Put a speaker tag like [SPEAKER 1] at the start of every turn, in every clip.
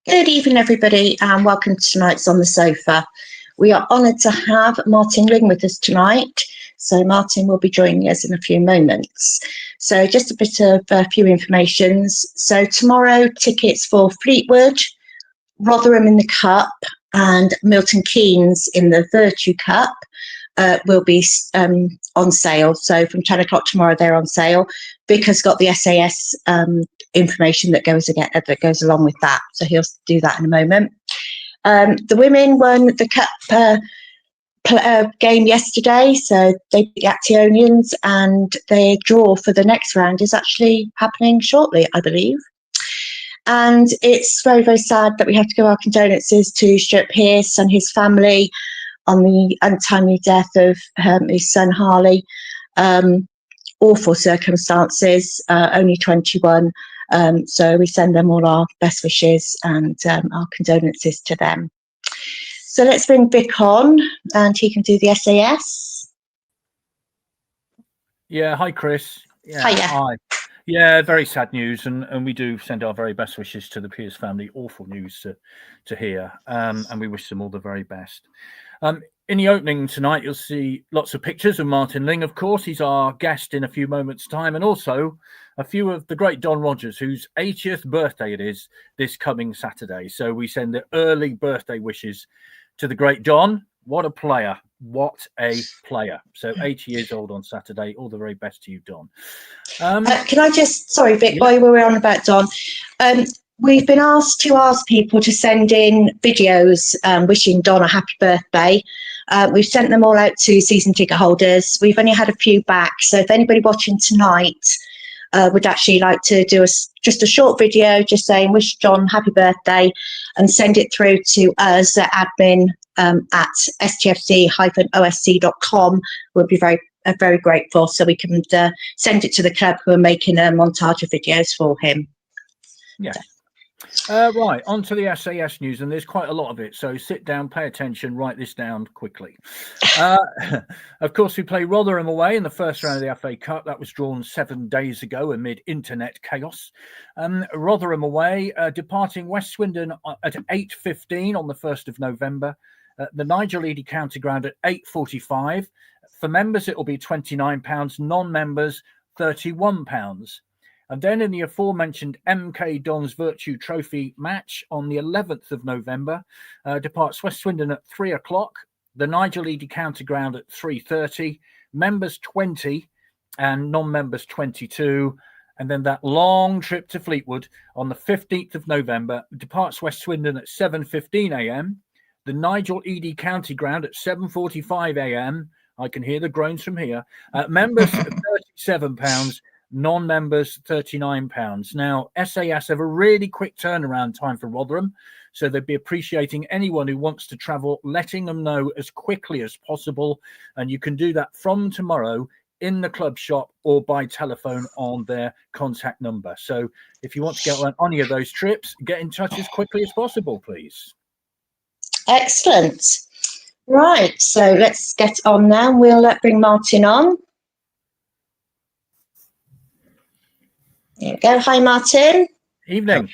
[SPEAKER 1] Good evening, everybody, and welcome to tonight's On the Sofa. We are honoured to have Martin Ling with us tonight. So Martin will be joining us in a few moments. So just a bit of a few informations. So tomorrow, tickets for Fleetwood, Rotherham in the Cup, and Milton Keynes in the Virtue Cup will be on sale. So from 10 o'clock tomorrow, they're on sale. Vic has got the SAS information that goes along with that. So he'll do that in a moment. The women won the cup game yesterday, so they beat the Actionians, and their draw for the next round is actually happening shortly, I believe. And it's very, very sad that we have to give our condolences to Stuart Pearce and his family on the untimely death of his son Harley. Awful circumstances, only 21. So we send them all our best wishes and our condolences to them. So let's bring Vic on and he can do the SAS.
[SPEAKER 2] Yeah, hi Chris.
[SPEAKER 1] Yeah,
[SPEAKER 2] hi. Yeah, very sad news, and we do send our very best wishes to the Pearce family. Awful news to hear, and we wish them all the very best. In the opening tonight, you'll see lots of pictures of Martin Ling, of course. He's our guest in a few moments' time, and also a few of the great Don Rogers, whose 80th birthday it is this coming Saturday. So we send the early birthday wishes to the great Don. What a player. What a player. So 80 years old on Saturday. All the very best to you, Don.
[SPEAKER 1] Can I just, sorry, Vic, while we're on about Don, we've been asked to ask people to send in videos wishing Don a happy birthday. We've sent them all out to season ticket holders. We've only had a few back. So if anybody watching tonight would actually like to do just a short video just saying wish Don happy birthday and send it through to us at admin at stfc-osc.com, we'll be very grateful, so we can send it to the club who are making a montage of videos for him.
[SPEAKER 2] Yeah. Right, on to the SAS news, and there's quite a lot of it, so sit down, pay attention, write this down quickly. Of course, we play Rotherham away in the first round of the FA Cup. That was drawn 7 days ago amid internet chaos. Rotherham away, departing West Swindon at 8:15 on the 1st of November. The Nigel Eady County Ground at 8:45. For members, it will be £29, non-members, £31. And then in the aforementioned MK Dons Virtue Trophy match on the 11th of November, departs West Swindon at 3 o'clock, the Nigel Eady County Ground at 3:30, members 20 and non-members 22. And then that long trip to Fleetwood on the 15th of November, departs West Swindon at 7:15 a.m., the Nigel Eady County Ground at 7:45 a.m. I can hear the groans from here. Members £37, non-members £39. Now, SAS have a really quick turnaround time for Rotherham, so they'd be appreciating anyone who wants to travel, letting them know as quickly as possible. And you can do that from tomorrow in the club shop or by telephone on their contact number. So if you want to get on any of those trips, get in touch as quickly as possible, please.
[SPEAKER 1] Excellent. Right, so let's get on now. We'll bring Martin on. There we go. Hi, Martin.
[SPEAKER 2] Evening.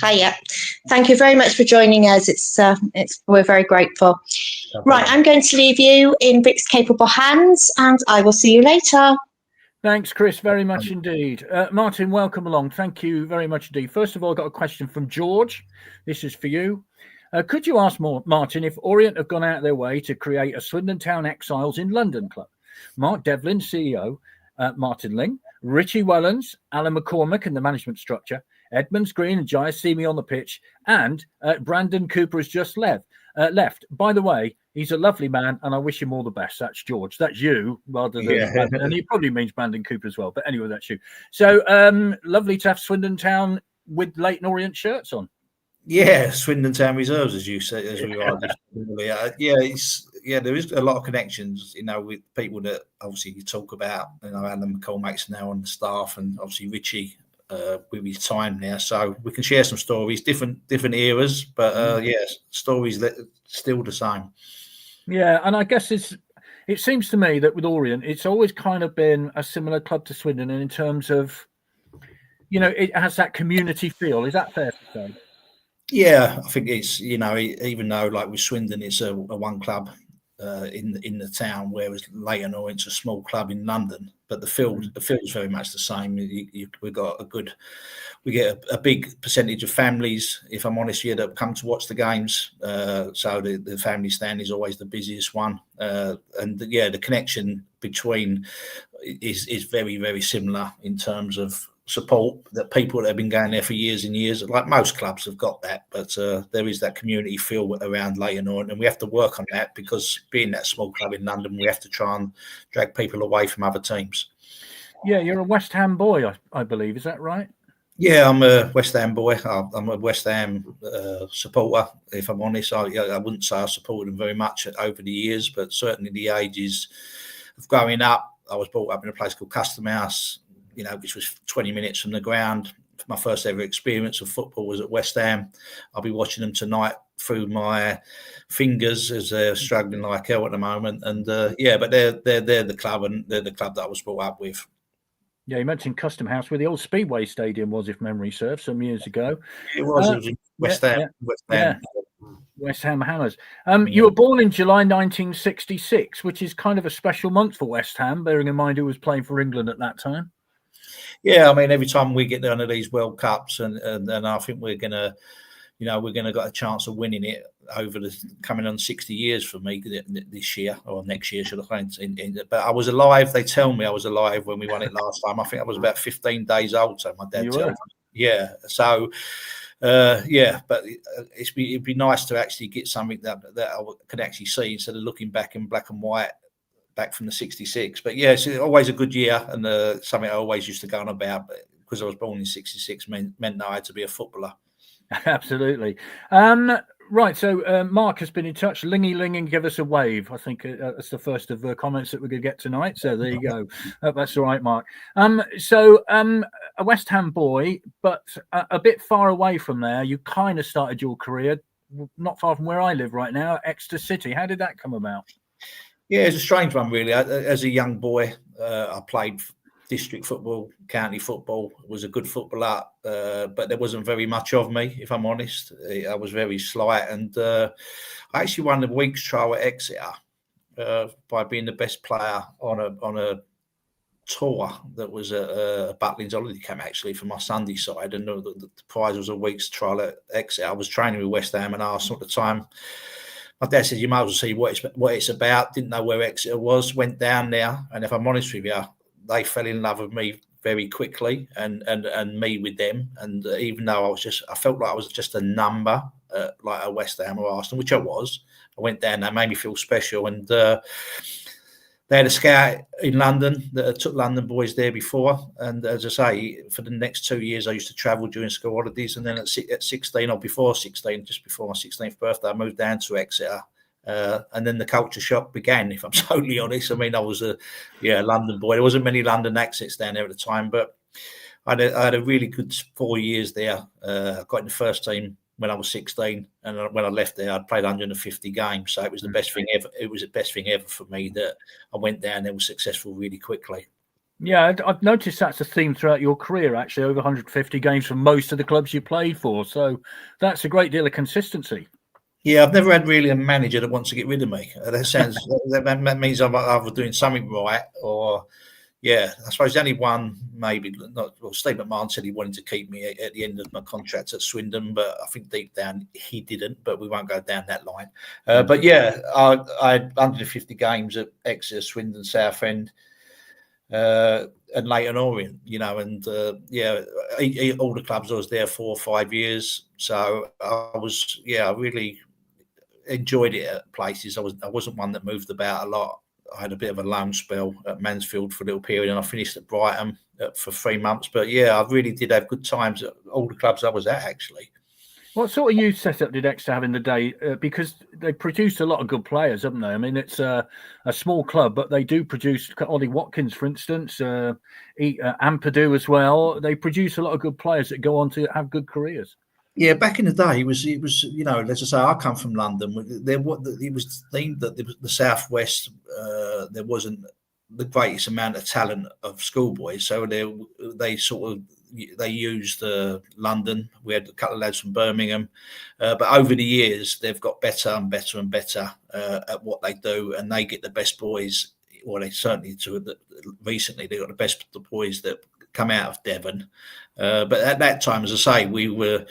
[SPEAKER 1] Hiya. Thank you very much for joining us. We're very grateful. Right, I'm going to leave you in Vic's capable hands, and I will see you later.
[SPEAKER 2] Thanks, Chris, very much indeed. Martin, welcome along. Thank you very much indeed. First of all, I've got a question from George. This is for you. Could you ask Martin if Orient have gone out of their way to create a Swindon Town Exiles in London club? Mark Devlin, CEO, Martin Ling, Richie Wellens, Alan McCormick in the management structure, Edmonds Green and Jai Simi on the pitch, and Brandon Cooper has just left. By the way, he's a lovely man, and I wish him all the best. That's George. That's you, rather than Brandon. And he probably means Brandon Cooper as well. But anyway, that's you. So lovely to have Swindon Town with Leyton Orient shirts on.
[SPEAKER 3] Yeah, Swindon Town Reserves, as you say, as we are. There is a lot of connections, with people that obviously you talk about. Alan McCormack's now on the staff, and obviously Richie with his time now, so we can share some stories, different eras, but stories still the same.
[SPEAKER 2] Yeah, and I guess it seems to me that with Orient, it's always kind of been a similar club to Swindon, and in terms of, it has that community feel. Is that fair to say?
[SPEAKER 3] Yeah, I think it's, even though like with Swindon, it's a one club in the town, whereas Leighton Orient's a small club in London. But the field's very much the same. We get a big percentage of families, if I'm honest here, that come to watch the games. So the family stand is always the busiest one. The connection between is very, very similar in terms of support, that people that have been going there for years and years, like most clubs have got that, but there is that community feel around Leighton Orient, and we have to work on that, because being that small club in London, we have to try and drag people away from other teams.
[SPEAKER 2] Yeah, you're a West Ham boy, I believe. Is that right?
[SPEAKER 3] Yeah, I'm a West Ham boy. I'm a West Ham supporter, if I'm honest. I wouldn't say I supported them very much over the years, but certainly the ages of growing up, I was brought up in a place called Custom House, which was 20 minutes from the ground. My first ever experience of football was at West Ham. I'll be watching them tonight through my fingers, as they're struggling like hell at the moment. And but they're the club, and they're the club that I was brought up with.
[SPEAKER 2] Yeah, you mentioned Custom House, where the old Speedway Stadium was, if memory serves, some years ago.
[SPEAKER 3] It was in West Ham.
[SPEAKER 2] West Ham Hammers. You were born in July 1966, which is kind of a special month for West Ham, bearing in mind who was playing for England at that time.
[SPEAKER 3] Yeah, I mean, every time we get down to these World Cups, and I think we're gonna got a chance of winning it over the coming on 60 years for me this year, or next year, should I say. But I was alive. They tell me I was alive when we won it last time. I think I was about 15 days old. So my dad told me. Yeah. So, but it'd be nice to actually get something that I could actually see, instead of looking back in black and white, back from the 66. But yeah, it's always a good year, and something I always used to go on about, because I was born in 66 meant that I had to be a footballer.
[SPEAKER 2] Absolutely. Right, so Mark has been in touch. Ling and give us a wave. I think that's the first of the comments that we're going to get tonight. So there you go. That's all right, Mark. A West Ham boy, but a bit far away from there. You kind of started your career not far from where I live right now, Exeter City. How did that come about?
[SPEAKER 3] Yeah, it's a strange one, really. As a young boy, I played district football, county football, was a good footballer, but there wasn't very much of me, if I'm honest. I was very slight, and I actually won the week's trial at Exeter by being the best player on a tour that was a Butlins holiday camp, actually, for my Sunday side, and the prize was a week's trial at Exeter. I was training with West Ham and Arsenal at the time. My dad said, you might as well see what it's about. Didn't know where Exeter was, went down there, and if I'm honest with you, they fell in love with me very quickly, and me with them. And even though I felt like I was just a number, like a West Ham or Arsenal, which I was. I went down there, made me feel special, and they had a scout in London that took London boys there before. And as I say, for the next 2 years, I used to travel during school holidays. And then at 16, or before 16, just before my 16th birthday, I moved down to Exeter. And then the culture shock began, if I'm totally honest. I mean, I was a London boy. There wasn't many London accents down there at the time, but I had a really good 4 years there. I got in the first team when I was 16, and when I left there, I'd played 150 games. So it was the best thing ever. It was the best thing ever for me that I went there and was successful really quickly.
[SPEAKER 2] Yeah, I've noticed that's a theme throughout your career, actually, over 150 games for most of the clubs you played for. So that's a great deal of consistency.
[SPEAKER 3] Yeah, I've never had really a manager that wants to get rid of me. That means I'm either doing something right, or I suppose the only one, maybe not. Well, Steve McMahon said he wanted to keep me at the end of my contract at Swindon, but I think deep down he didn't. But we won't go down that line. But yeah, I had 150 games at Exeter, Swindon, Southend, and Leighton Orient. And all the clubs I was there 4 or 5 years. So I really enjoyed it at places. I wasn't one that moved about a lot. I had a bit of a loan spell at Mansfield for a little period, and I finished at Brighton for 3 months. But yeah, I really did have good times at all the clubs I was at, actually.
[SPEAKER 2] What sort of youth setup did Exeter have in the day? Because they produced a lot of good players, haven't they? I mean, it's a small club, but they do produce Ollie Watkins, for instance, Ampadu as well. They produce a lot of good players that go on to have good careers.
[SPEAKER 3] Yeah, back in the day, it was let's just say I come from London. It was themed that the Southwest there wasn't the greatest amount of talent of schoolboys, so they sort of they used London. We had a couple of lads from Birmingham, but over the years they've got better and better and better at what they do, and they get the best boys. Well, they certainly do. Recently, they got the best boys that come out of Devon. But at that time, as I say, we was.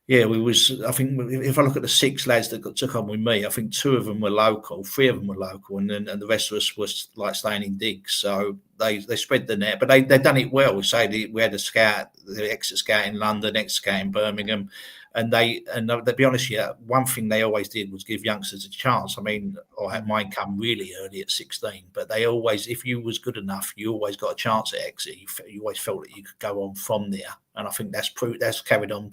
[SPEAKER 3] I think if I look at the 6 lads that took on with me, I think 2 of them were local, 3 of them were local, and the rest of us was like staying in digs. So they spread the net, but they done it well. We had a scout, the exit scout in London, exit scout in Birmingham, and to be honest, one thing they always did was give youngsters a chance. I mean, I had mine come really early at 16, but they always, if you was good enough, you always got a chance at exit. You always felt that you could go on from there, and I think that's carried on,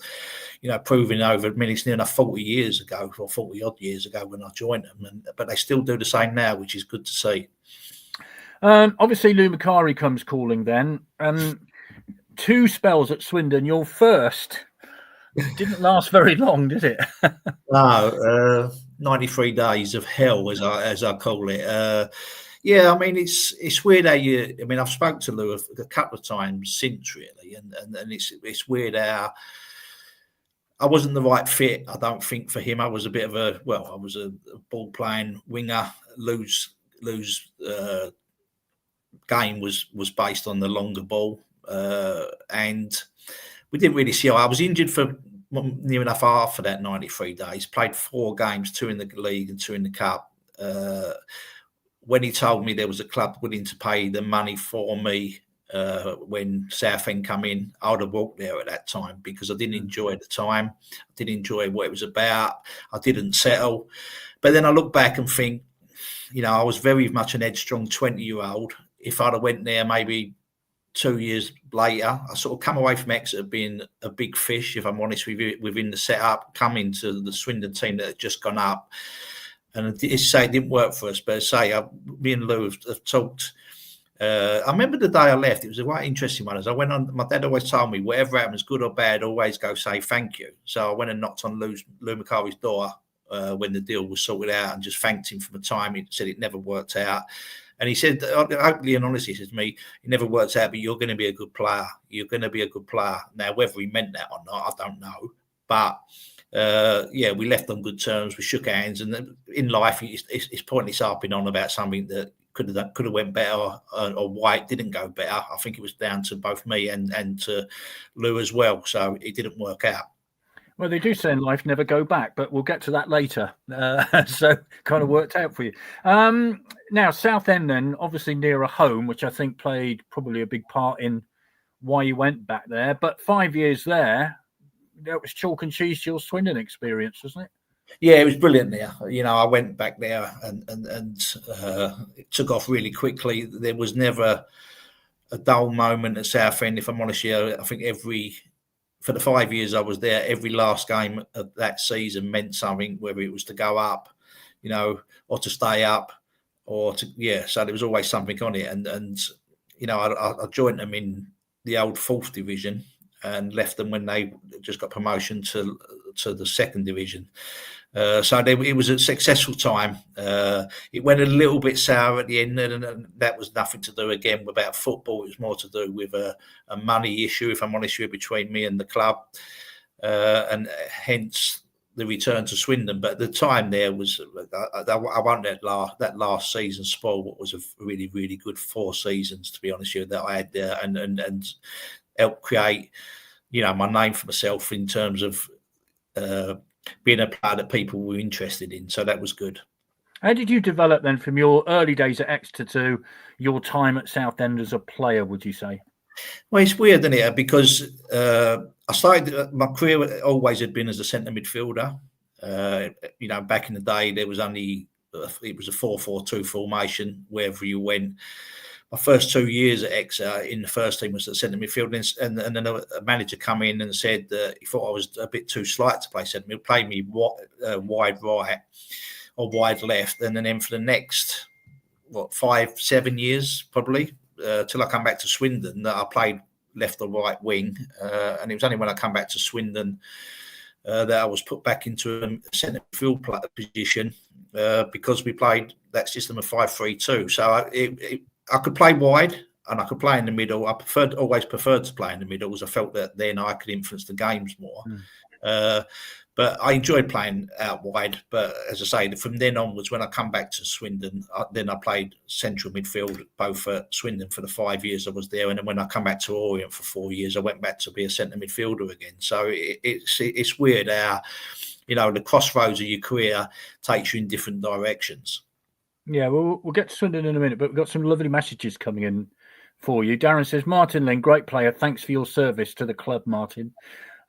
[SPEAKER 3] proving over. I mean, it's near enough 40 years ago, or 40 odd years ago when I joined them, but they still do the same now, which is good to see.
[SPEAKER 2] Obviously, Lou Macari comes calling then. 2 spells at Swindon. Your first didn't last very long, did it?
[SPEAKER 3] No, 93 days of hell, as I call it. I mean, it's weird how I've spoken to Lou a couple of times since, really, and it's weird how I wasn't the right fit, I don't think, for him. I was a bit of I was a ball playing winger. Lou's game was based on the longer ball, and we didn't really see. I was injured for near enough half of that 93 days. Played 4 games, 2 in the league and 2 in the cup. When he told me there was a club willing to pay the money for me when Southend come in, I would have walked there at that time, because I didn't enjoy the time. I didn't enjoy what it was about. I didn't settle. But then I look back and think, I was very much an headstrong 20-year-old. If I'd have went there maybe 2 years later, I sort of come away from Exeter being a big fish, if I'm honest with you, within the setup, coming to the Swindon team that had just gone up. And it didn't work for us, but me and Lou have talked. I remember the day I left, it was a quite interesting one. As I went on, my dad always told me, whatever happens, good or bad, always go say thank you. So I went and knocked on Lou Macari's door when the deal was sorted out, and just thanked him for the time. He said it never worked out. And he said, openly and honestly, he said to me, it never works out, but you're going to be a good player. You're going to be a good player. Now, whether he meant that or not, I don't know. But, we left on good terms. We shook hands. And in life, it's pointless harping on about something that could have went better or why it didn't go better. I think it was down to both me and to Lou as well. So it didn't work out.
[SPEAKER 2] Well, they do say in life, never go back, but we'll get to that later. So kind of worked out for you. Now, Southend then, obviously nearer home, which I think played probably a big part in why you went back there. But 5 years there, that was chalk and cheese to your Swindon experience, wasn't it?
[SPEAKER 3] Yeah, it was brilliant there. I went back there and it took off really quickly. There was never a dull moment at Southend, if I'm honest with you. I think for the 5 years I was there, every last game of that season meant something, whether it was to go up, or to stay up, or so there was always something on it. And I joined them in the old 4th division and left them when they just got promotion to the 2nd division. So it was a successful time. It went a little bit sour at the end, and that was nothing to do again about football. It was more to do with a money issue, if I'm honest with you, between me and the club, and hence the return to Swindon. But the time there was, I won't let that last season spoil what was a really, really good 4 seasons, to be honest with you, that I had there, and helped create, my name for myself in terms of being a player that people were interested in. So that was good.
[SPEAKER 2] How did you develop then from your early days at Exeter to your time at Southend as a player, would you say?
[SPEAKER 3] Well, it's weird, isn't it? Because I started, my career always had been as a centre midfielder. Back in the day, it was a 4-4-2 formation wherever you went. My first 2 years at Exeter in the first team was at centre midfield, and then a manager come in and said that he thought I was a bit too slight to play centre midfield, play me wide right or wide left, and then for the next 5-7 years probably till I come back to Swindon that I played left or right wing, and it was only when I come back to Swindon that I was put back into a centre midfield position because we played that system of 5-3-2. So I could play wide and I could play in the middle. I always preferred to play in the middle because I felt that then I could influence the games more. But I enjoyed playing out wide. But as I say, from then onwards, when I come back to Swindon, then I played central midfield, both at Swindon for the 5 years I was there. And then when I come back to Orient for 4 years, I went back to be a centre midfielder again. So it's weird how, the crossroads of your career takes you in different directions.
[SPEAKER 2] Yeah, we'll get to Swindon in a minute, but we've got some lovely messages coming in for you. Darren says, Martin Ling, great player. Thanks for your service to the club, Martin.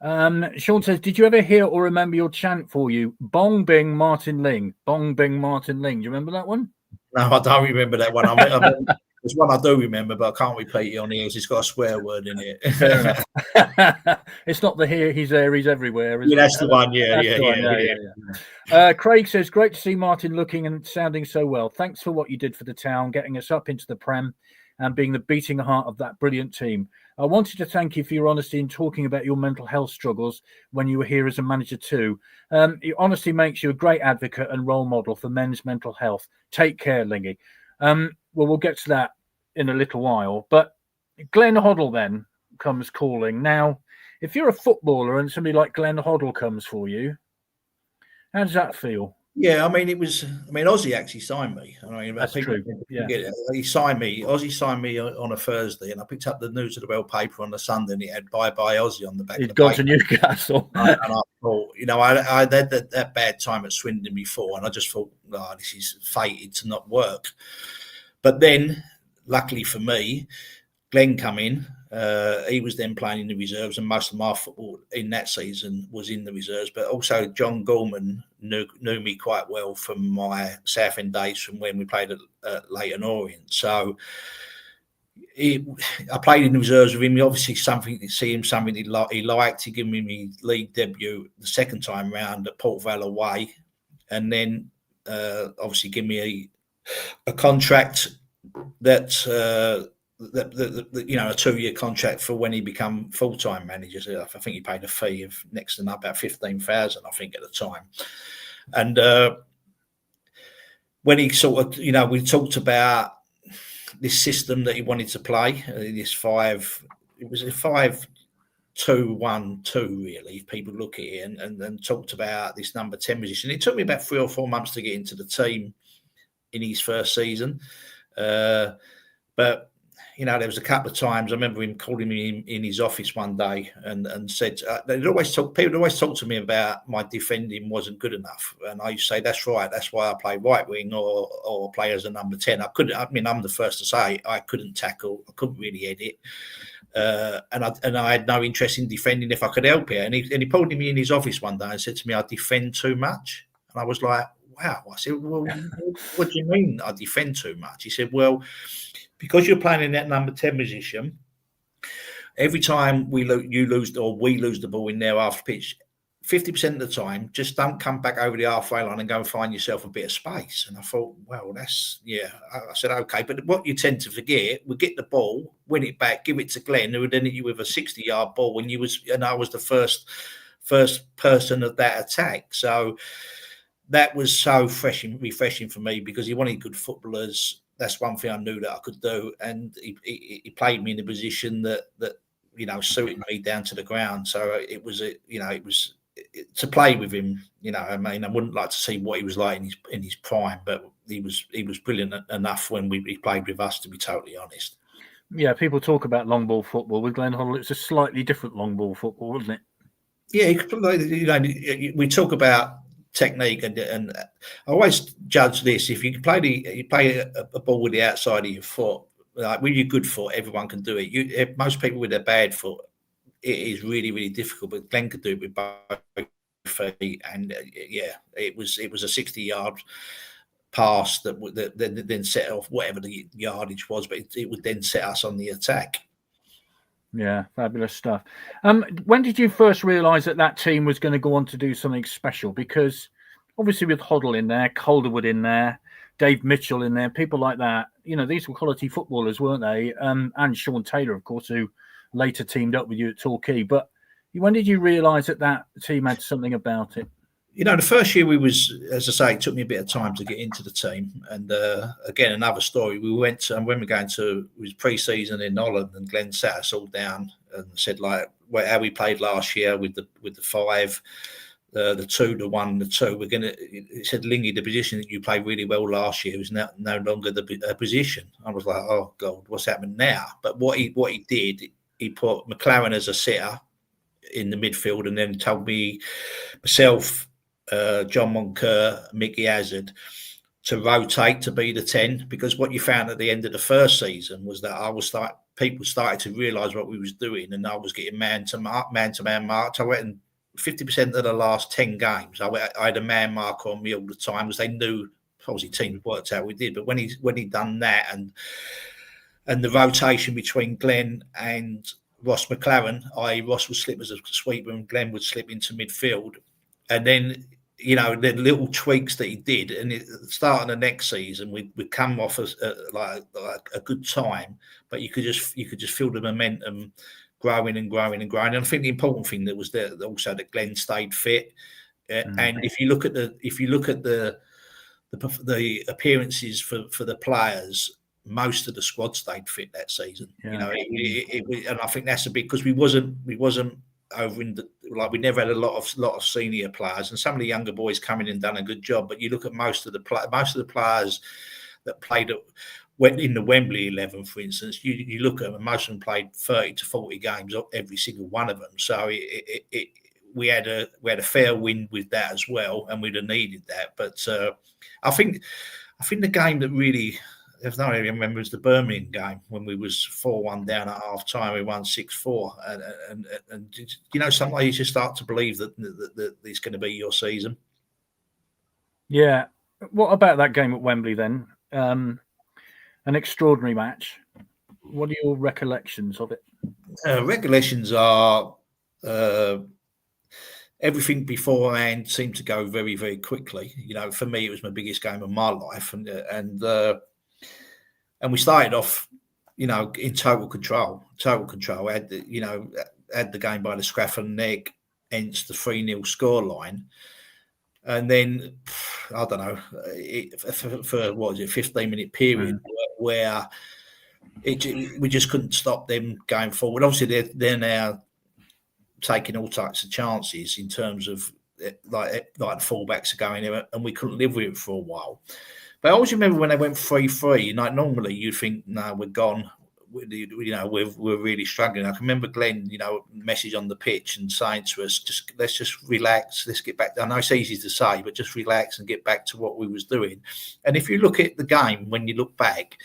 [SPEAKER 2] Sean says, did you ever hear or remember your chant for you? Bong Bing Martin Ling. Bong Bing Martin Ling. Do you remember that one?
[SPEAKER 3] No, I don't remember that one. There's one I do remember, but I can't repeat it on here. It's got a swear word in it.
[SPEAKER 2] Fair enough. It's not the here, he's there, he's everywhere.
[SPEAKER 3] Yeah, that's the one. Yeah.
[SPEAKER 2] Craig says, great to see Martin looking and sounding so well. Thanks for what you did for the town, getting us up into the Prem and being the beating heart of that brilliant team. I wanted to thank you for your honesty in talking about your mental health struggles when you were here as a manager too. Your honesty makes you a great advocate and role model for men's mental health. Take care, Lingy. Well, we'll get to that in a little while. But Glenn Hoddle then comes calling. Now, if you're a footballer and somebody like Glenn Hoddle comes for you, how does that feel?
[SPEAKER 3] Yeah, Ozzy actually signed me.
[SPEAKER 2] That's true. Yeah.
[SPEAKER 3] He signed me. Ozzy signed me on a Thursday, and I picked up the News of the World paper on the Sunday, and it had "Bye Bye Ozzy" on the back.
[SPEAKER 2] He'd gone to Newcastle,
[SPEAKER 3] and I thought, I had that bad time at Swindon before, and I just thought, this is fated to not work. But then, luckily for me, Glenn come in. He was then playing in the reserves, and most of my football in that season was in the reserves. But also, John Gorman knew me quite well from my Southend days, from when we played at Leighton Orient. So I played in the reserves with him. Obviously, something he liked. He gave me my league debut the second time round at Port Vale away, and then obviously give me a contract that. A 2-year contract for when he became full-time manager. I think he paid a fee of next to about 15,000, I think, at the time. And when he sort of, we talked about this system that he wanted to play, it was a 5-2-1-2, really, if people look at it, and talked about this number 10 position. It took me about 3 or 4 months to get into the team in his first season. But there was a couple of times I remember him calling me in his office one day and said, people would always talk to me about my defending wasn't good enough. And I used to say, that's right. That's why I play right wing or play as a number 10. I'm the first to say I couldn't tackle. I couldn't really head it. And I had no interest in defending if I could help it. And he pulled me in his office one day and said to me, I defend too much. And I was like, wow. I said, well, what do you mean I defend too much? He said, well, because you're playing in that number 10 position, every time we lose the ball in their half pitch, 50% of the time, just don't come back over the halfway line and go and find yourself a bit of space. And I thought, well, I said, okay. But what you tend to forget, we get the ball, win it back, give it to Glenn, who would then hit you with a 60-yard ball and I was the first person of that attack. So that was so refreshing for me, because he wanted good footballers. That's one thing I knew that I could do, and he played me in a position that suited me down to the ground. So it was to play with him. I wouldn't like to see what he was like in his prime, but he was brilliant enough when he played with us, to be totally honest.
[SPEAKER 2] Yeah, people talk about long ball football. With Glenn Hoddle, it's a slightly different long ball football, wasn't it?
[SPEAKER 3] Yeah, we talk about technique, and I always judge this: if you play a ball with the outside of your foot, like with your good foot, everyone can do it. Most people with their bad foot, it is really, really difficult. But Glenn could do it with both feet, and it was a 60-yard pass that then set off whatever the yardage was, but it would then set us on the attack.
[SPEAKER 2] Yeah, fabulous stuff. When did you first realise that team was going to go on to do something special? Because obviously with Hoddle in there, Calderwood in there, Dave Mitchell in there, people like that, these were quality footballers, weren't they? And Sean Taylor, of course, who later teamed up with you at Torquay. But when did you realise that team had something about it?
[SPEAKER 3] The first year we was, as I say, it took me a bit of time to get into the team. And again, another story. We went to, and when we were going to, it was pre-season in Holland, and Glenn sat us all down and said, like, how we played last year with the 5, the 2, the 1, the 2. We're gonna. It said, Lingy, the position that you played really well last year is no longer the position. I was like, oh God, what's happening now? But what he did, he put McLaren as a sitter in the midfield, and then told me, myself, John Moncur, Mickey Hazard, to rotate to be the 10, because what you found at the end of the first season was that people started to realise what we was doing, and I was getting man to man marked. I went 50% of the last 10 games. I had a man mark on me all the time, because they knew, obviously teams worked out we did, but when he done that, and the rotation between Glenn and Ross McLaren, i.e. Ross would slip as a sweeper and Glenn would slip into midfield. And then, the little tweaks that he did, and starting the next season, we'd come off as like a good time, but you could just feel the momentum growing and growing and growing. And I think the important thing that was there also, that Glenn stayed fit. And if you look at the appearances for the players, most of the squad stayed fit that season.
[SPEAKER 2] Yeah.
[SPEAKER 3] And I think that's a bit, because we wasn't over in we never had a lot of senior players, and some of the younger boys come in and done a good job. But you look at most of the players that played in the Wembley 11, for instance, you look at them, and most of them played 30 to 40 games, every single one of them. So we had a fair win with that as well, and we'd have needed that. But I think the game that really, if I don't remember, was the Birmingham game when we was 4-1 down at half time. We won 6-4, and sometimes you just start to believe that it's going to be your season.
[SPEAKER 2] Yeah. What about that game at Wembley then? An extraordinary match. What are your recollections of it?
[SPEAKER 3] Recollections are everything beforehand seemed to go very, very quickly. For me, it was my biggest game of my life, and we started off, in total control. Had the game by the scruff of the neck, hence the 3-0 scoreline. And then, I don't know, for what was it, 15-minute period where we just couldn't stop them going forward. Obviously, they're now taking all types of chances in terms of like the fullbacks are going in, and we couldn't live with it for a while. But I always remember when they went 3-3, normally you'd think, no, we're gone. We're really struggling. I can remember Glenn, message on the pitch and saying to us, let's just relax. Let's get back. I know it's easy to say, but just relax and get back to what we was doing. And if you look at the game, when you look back,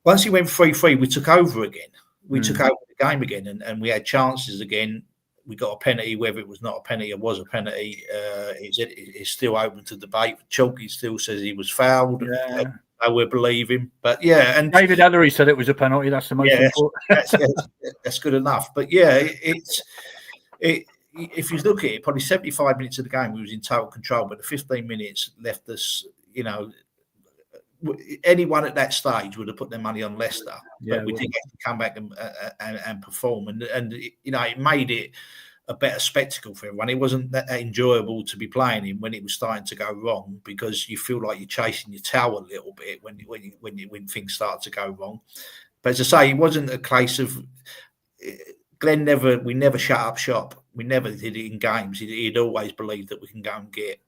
[SPEAKER 3] once he went 3-3, we took over again. We took over the game again, and we had chances again. We got a penalty, whether it was not a penalty or was a penalty. It's still open to debate. Chalky still says he was fouled.
[SPEAKER 2] Yeah.
[SPEAKER 3] I will believe him. But yeah, and
[SPEAKER 2] David Ellery said it was a penalty. That's the most important.
[SPEAKER 3] that's good enough. But yeah, if you look at it, probably 75 minutes of the game we was in total control, but the 15 minutes left us, anyone at that stage would have put their money on Leicester, but we did have to come back and perform, and it made it a better spectacle for everyone. It wasn't that enjoyable to be playing in when it was starting to go wrong, because you feel like you're chasing your tail a little bit when things start to go wrong. But as I say, it wasn't a case of Glenn we never shut up shop. We never did it in games. He'd always believed that we can go and get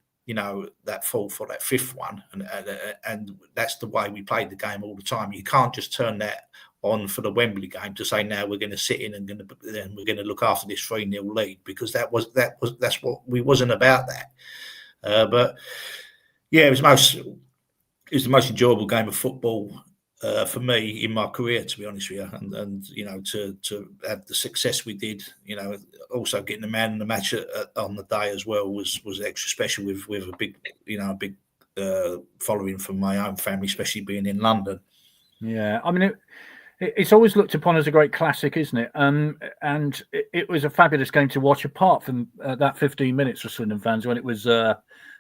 [SPEAKER 3] that fourth or that fifth one, and that's the way we played the game all the time. You can't just turn that on for the Wembley game to say now we're going to sit in and we're going to look after this 3-0 lead, because that's what we wasn't about that. But yeah, it was the most enjoyable game of football for me in my career, to be honest with you, and to have the success we did, also getting the man in the match on the day as well was extra special with a big following from my own family, especially being in London.
[SPEAKER 2] Yeah, I mean, It's always looked upon as a great classic, isn't it? And it was a fabulous game to watch, apart from that 15 minutes for Swindon fans when it was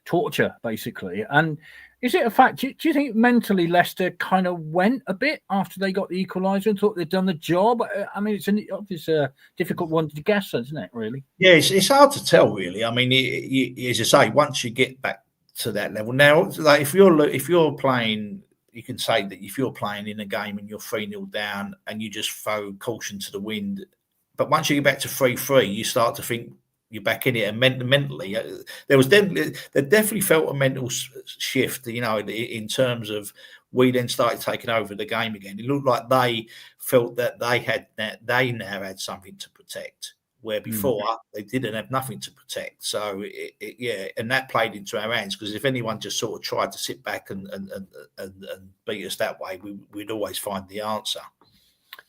[SPEAKER 2] torture, basically. And is it a fact? Do you think mentally Leicester kind of went a bit after they got the equaliser and thought they'd done the job? I mean, it's a difficult one to guess, isn't it, really?
[SPEAKER 3] Yeah, it's hard to tell, really. I mean, as I say, once you get back to that level, now, like if you're playing, you can say that if you're playing in a game and you're 3-0 down and you just throw caution to the wind, but once you get back to 3-3, you start to think you're back in it, and mentally, there definitely felt a mental shift, in terms of we then started taking over the game again. It looked like they felt that they now had something to protect, where before they didn't have nothing to protect. So and that played into our hands, because if anyone just sort of tried to sit back and beat us that way, we'd always find the answer.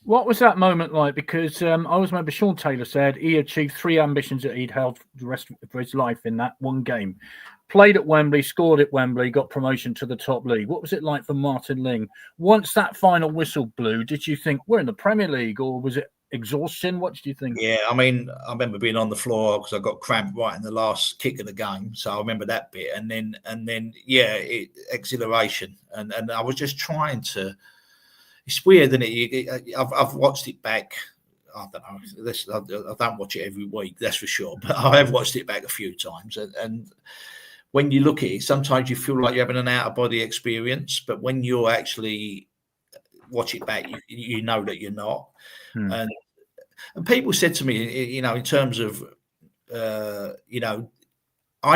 [SPEAKER 2] What was that moment like? Because I always remember Sean Taylor said he achieved 3 ambitions that he'd held the rest of his life in that one game. Played at Wembley, scored at Wembley, got promotion to the top league. What was it like for Martin Ling? Once that final whistle blew, did you think we're in the Premier League, or was it exhaustion? What did you think?
[SPEAKER 3] Yeah, I mean, I remember being on the floor because I got cramped right in the last kick of the game, so I remember that bit. And then, exhilaration, and I was just trying to. It's weird, isn't it? I've watched it back. I don't know. I don't watch it every week, that's for sure. But I have watched it back a few times, and when you look at it, sometimes you feel like you're having an out-of-body experience. But when you actually watch it back, you know that you're not. And people said to me, in terms of, I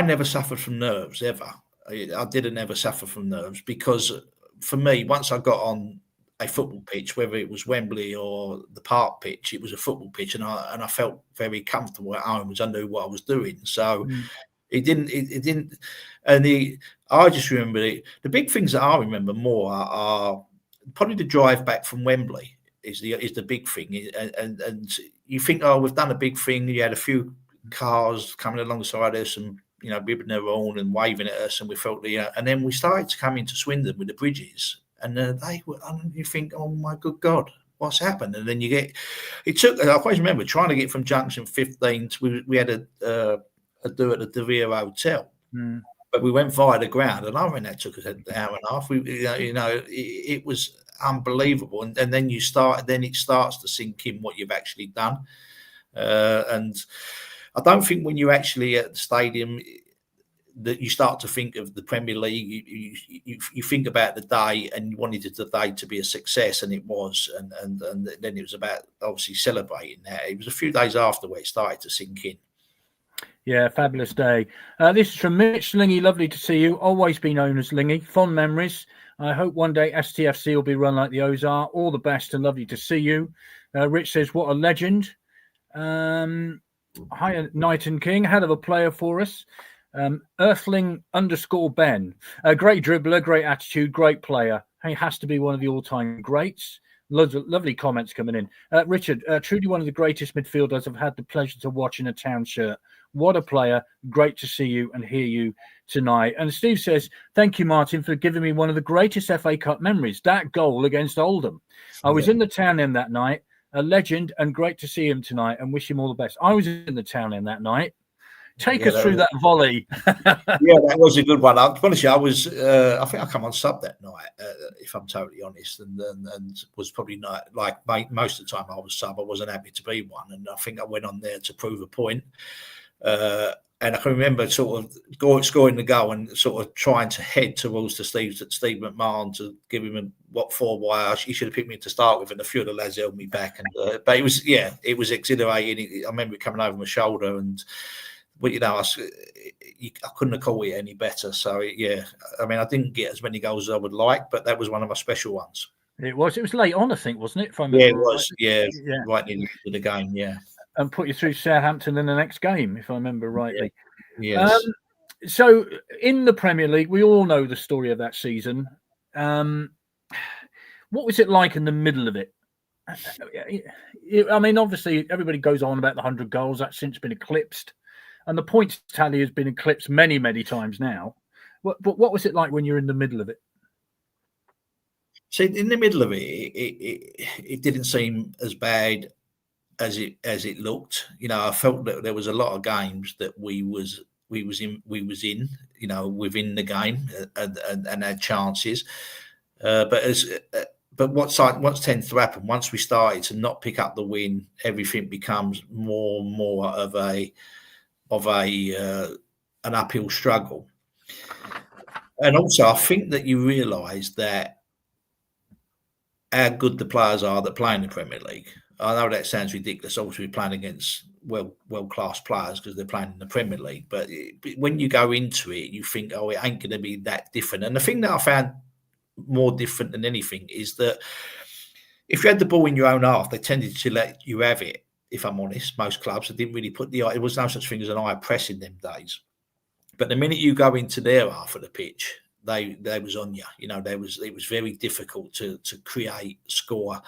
[SPEAKER 3] never suffered from nerves ever. I didn't ever suffer from nerves, because for me, once I got on a football pitch, whether it was Wembley or the Park pitch, it was a football pitch, and I felt very comfortable at home, as I knew what I was doing. So it didn't, and I just remember the big things that I remember more are probably the drive back from Wembley is the big thing, and you think, oh, we've done a big thing. You had a few cars coming alongside us and bibbing their horn and waving at us, and we felt and then we started to come into Swindon with the bridges. And they were, and you think, oh my good God, what's happened? And then I always remember trying to get from Junction 15 to, we had a do at the De Vere Hotel, but we went via the ground, and I mean, that took us an hour and a half. It was unbelievable. And then it starts to sink in what you've actually done. And I don't think when you're actually at the stadium, that you start to think of the Premier League, you think about the day, and you wanted the day to be a success, and it was, and then it was about obviously celebrating that. It was a few days after where it started to sink in.
[SPEAKER 2] Yeah, fabulous day. This is from Mitch. Lingy, lovely to see you. Always been known as Lingy. Fond memories. I hope one day STFC will be run like the O's are. All the best and lovely to see you. Rich says, what a legend. Hi, Knight and King. Hell of a player for us. Earthling_Ben, a great dribbler, great attitude, great player. He has to be one of the all-time greats. Lovely comments coming in. Richard, truly one of the greatest midfielders I've had the pleasure to watch in a Town shirt. What a player. Great to see you and hear you tonight. And Steve says, thank you, Martin, for giving me one of the greatest FA Cup memories, that goal against Oldham. I was in the Town End that night, a legend, and great to see him tonight, and wish him all the best. I was in the Town End that night. Take us through that volley.
[SPEAKER 3] Yeah, that was a good one. Honestly, I think I come on sub that night, if I'm totally honest, and was probably not like most of the time I was sub. I wasn't happy to be one, and I think I went on there to prove a point. And I can remember sort of scoring the goal and sort of trying to head towards Steve McMahon to give him what for. Why he should have picked me to start with, and a few of the lads held me back. And but it was exhilarating. I remember it coming over my shoulder, and but I couldn't have called it any better. So yeah, I mean, I didn't get as many goals as I would like, but that was one of my special ones.
[SPEAKER 2] It was late on, I think, wasn't it? If I remember
[SPEAKER 3] it was.
[SPEAKER 2] Right.
[SPEAKER 3] Yeah, right in the game. Yeah,
[SPEAKER 2] and put you through Southampton in the next game, if I remember rightly.
[SPEAKER 3] Yeah. Yes.
[SPEAKER 2] So in the Premier League, we all know the story of that season. What was it like in the middle of it? I mean, obviously, everybody goes on about the 100 goals. That's since been eclipsed. And the points tally has been eclipsed many, many times now. But what was it like when you're in the middle of it?
[SPEAKER 3] See, in the middle of it didn't seem as bad as it looked. I felt that there was a lot of games that we was in, within the game, and had chances. But what tends to happen once we started to not pick up the win, everything becomes more and more of an uphill struggle. And also, I think that you realise that how good the players are that play in the Premier League. I know that sounds ridiculous. Obviously, we're playing against world-class players because they're playing in the Premier League. But when you go into it, you think, oh, it ain't going to be that different. And the thing that I found more different than anything is that if you had the ball in your own half, they tended to let you have it. If I'm honest, most clubs, they didn't really put there was no such thing as an high press in them days. But the minute you go into their half of the pitch, they was on you. It was very difficult to create, score,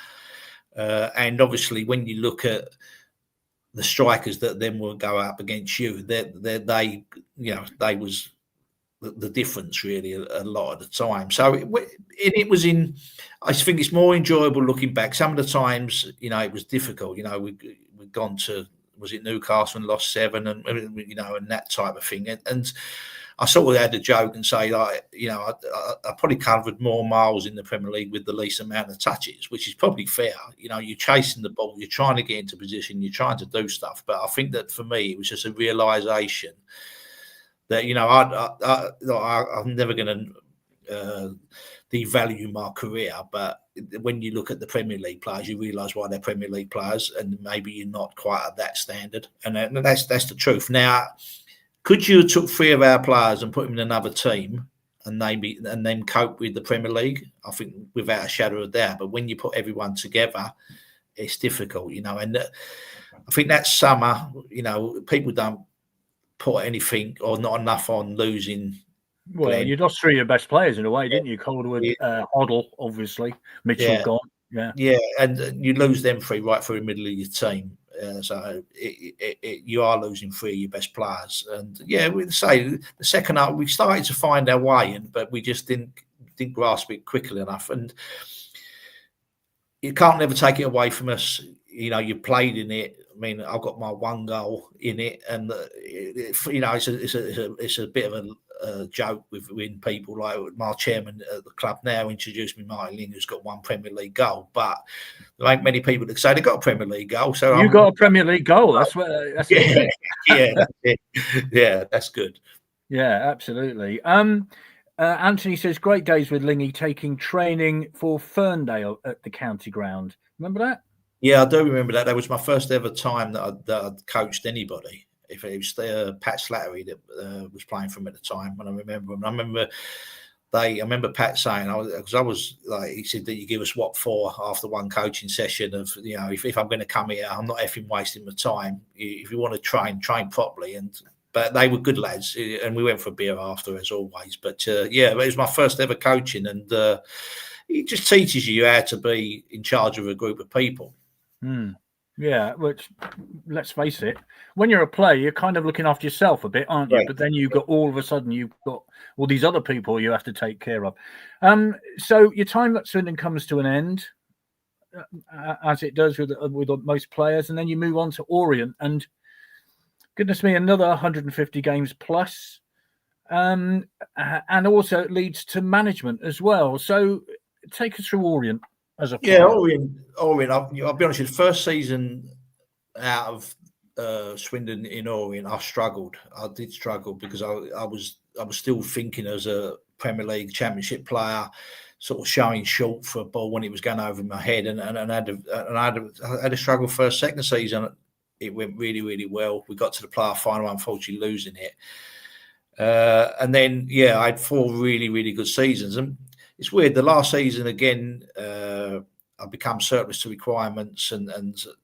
[SPEAKER 3] and obviously when you look at the strikers that then will go up against you, they was the difference really a lot of the time. So it was in. I think it's more enjoyable looking back. Some of the times, it was difficult. We'd gone to, was it Newcastle, and lost 7, and and that type of thing. And I sort of had a joke and say, I probably covered more miles in the Premier League with the least amount of touches, which is probably fair. You're chasing the ball, you're trying to get into position, you're trying to do stuff. But I think that for me, it was just a realisation that I'm never going to devalue my career, but when you look at the Premier League players, you realise why they're Premier League players, and maybe you're not quite at that standard, and that's the truth. Now, could you have took 3 of our players and put them in another team and then cope with the Premier League? I think without a shadow of doubt. But when you put everyone together, it's difficult, and I think that summer, people don't put anything or not enough on losing.
[SPEAKER 2] Well,
[SPEAKER 3] Glenn.
[SPEAKER 2] you lost 3 of your best players in a way, didn't you? Calderwood, Hoddle, obviously, Mitchell gone. Yeah,
[SPEAKER 3] and you lose them 3 right through the middle of your team. So you are losing 3 of your best players, and we'd say the second half we started to find our way, but we just didn't grasp it quickly enough. And you can't never take it away from us. You played in it. I mean, I've got my 1 goal in it, and it's a bit of a joke with people. Like my chairman at the club now introduced me Martin Ling, who's got 1 Premier League goal, but there ain't many people that say they got a Premier League goal. So
[SPEAKER 2] you got a Premier League goal. That's
[SPEAKER 3] that's good.
[SPEAKER 2] Yeah, absolutely. Anthony says, great days with Lingy taking training for Ferndale at the county ground. Remember that?
[SPEAKER 3] Yeah, I do remember that. That was my first ever time that I'd coached anybody. If it was Pat Slattery that was playing for him at the time, when I remember him. I remember Pat saying, because I was like, he said that you give us what for after 1 coaching session of, if I'm going to come here, I'm not effing wasting my time. If you want to train properly. But they were good lads, and we went for a beer after, as always. But it was my first ever coaching, and it just teaches you how to be in charge of a group of people.
[SPEAKER 2] Yeah, which, let's face it, when you're a player, you're kind of looking after yourself a bit, aren't you? Right. But then you've got all these other people you have to take care of. So your time at Swindon comes to an end, as it does with most players, and then you move on to Orient, and goodness me, another 150 games plus, and also it leads to management as well. So take us through Orient.
[SPEAKER 3] Orient. I'll be honest with you, first season out of Swindon in Orient, I struggled. I did struggle because I was still thinking as a Premier League Championship player, sort of showing short for a ball when it was going over my head, and I had a struggle second season. It went really, really well. We got to the playoff final, unfortunately losing it, and then I had 4 really, really good seasons. And it's weird. The last season again, I become surplus to requirements, and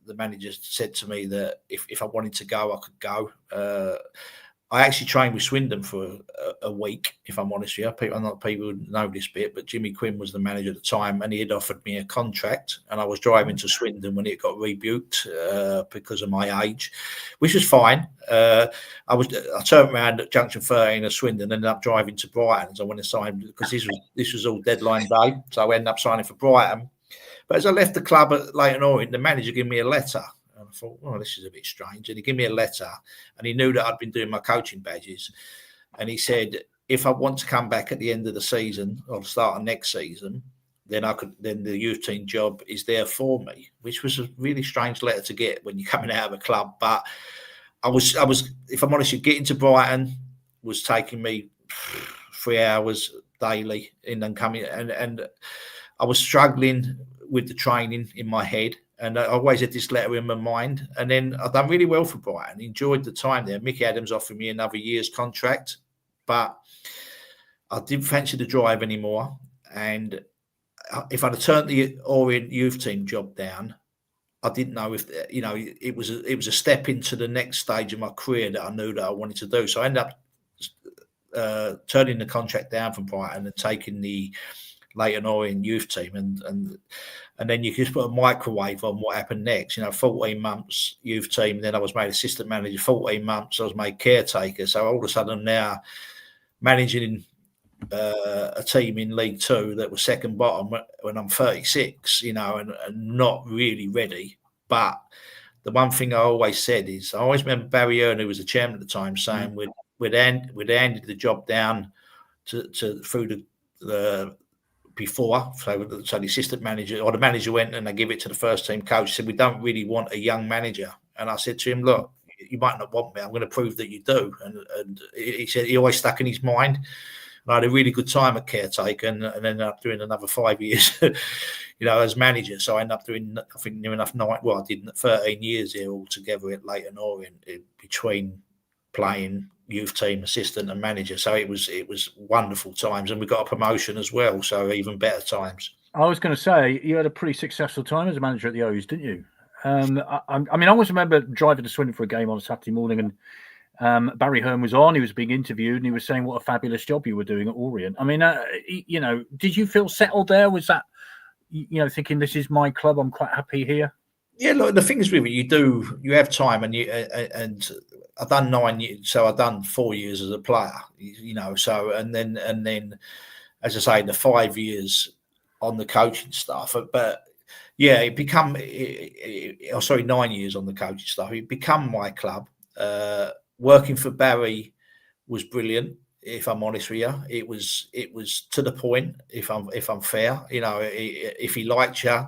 [SPEAKER 3] the manager said to me that if I wanted to go, I could go. I actually trained with Swindon for a week, if I'm honest with you. People know this bit, but Jimmy Quinn was the manager at the time, and he had offered me a contract, and I was driving to Swindon when it got rebuked because of my age, which was fine. I turned around at Junction 13 of Swindon, ended up driving to Brighton as I went to sign, because this was all deadline day, so I ended up signing for Brighton. But as I left the club at Leyton Orient, the manager gave me a letter. And I thought, well, this is a bit strange. And he gave me a letter, and he knew that I'd been doing my coaching badges. And he said, if I want to come back at the end of the season or the start of next season, then the youth team job is there for me, which was a really strange letter to get when you're coming out of a club. But I was, if I'm honest, getting to Brighton was taking me 3 hours daily in and coming, and I was struggling with the training in my head. And I always had this letter in my mind. And then I've done really well for Brighton, enjoyed the time there. Mickey Adams offered me another year's contract, but I didn't fancy the drive anymore. And if I'd have turned the Orient youth team job down, I didn't know if, it was a step into the next stage of my career that I knew that I wanted to do. So I ended up turning the contract down from Brighton and taking the Leyton Orient youth team, and then you just put a microwave on what happened next. 14 months youth team, then I was made assistant manager. 14 months I was made caretaker. So all of a sudden I'm now managing a team in League Two that was second bottom when I'm 36, and not really ready. But the one thing I always said is, I always remember Barry Earn, who was the chairman at the time, saying we'd handed the job down through the before, so the assistant manager or the manager went and they give it to the first team coach. He said, we don't really want a young manager. And I said to him, look, you might not want me. I'm going to prove that you do. And he said he always stuck in his mind. And I had a really good time at caretaker, and ended up doing another 5 years, as manager. So I ended up doing, I think, near enough 13 years here altogether at Leyton Orient, between playing youth team assistant and manager. So it was wonderful times, and we got a promotion as well, so even better times.
[SPEAKER 2] I was going to say, you had a pretty successful time as a manager at the O's, didn't you? I always remember driving to Swindon for a game on a Saturday morning, and Barry Hearn was on. He was being interviewed, and he was saying what a fabulous job you were doing at Orient. Did you feel settled there? Was that, thinking, this is my club, I'm quite happy here?
[SPEAKER 3] Yeah, look, the thing is with it, you have time, and I've done 9 years, so I've done 4 years as a player, so and then as I say, the 5 years on the coaching staff. But yeah, 9 years on the coaching staff. It become my club. Working for Barry was brilliant. If I'm honest with you, it was to the point. If I'm fair, if he liked you,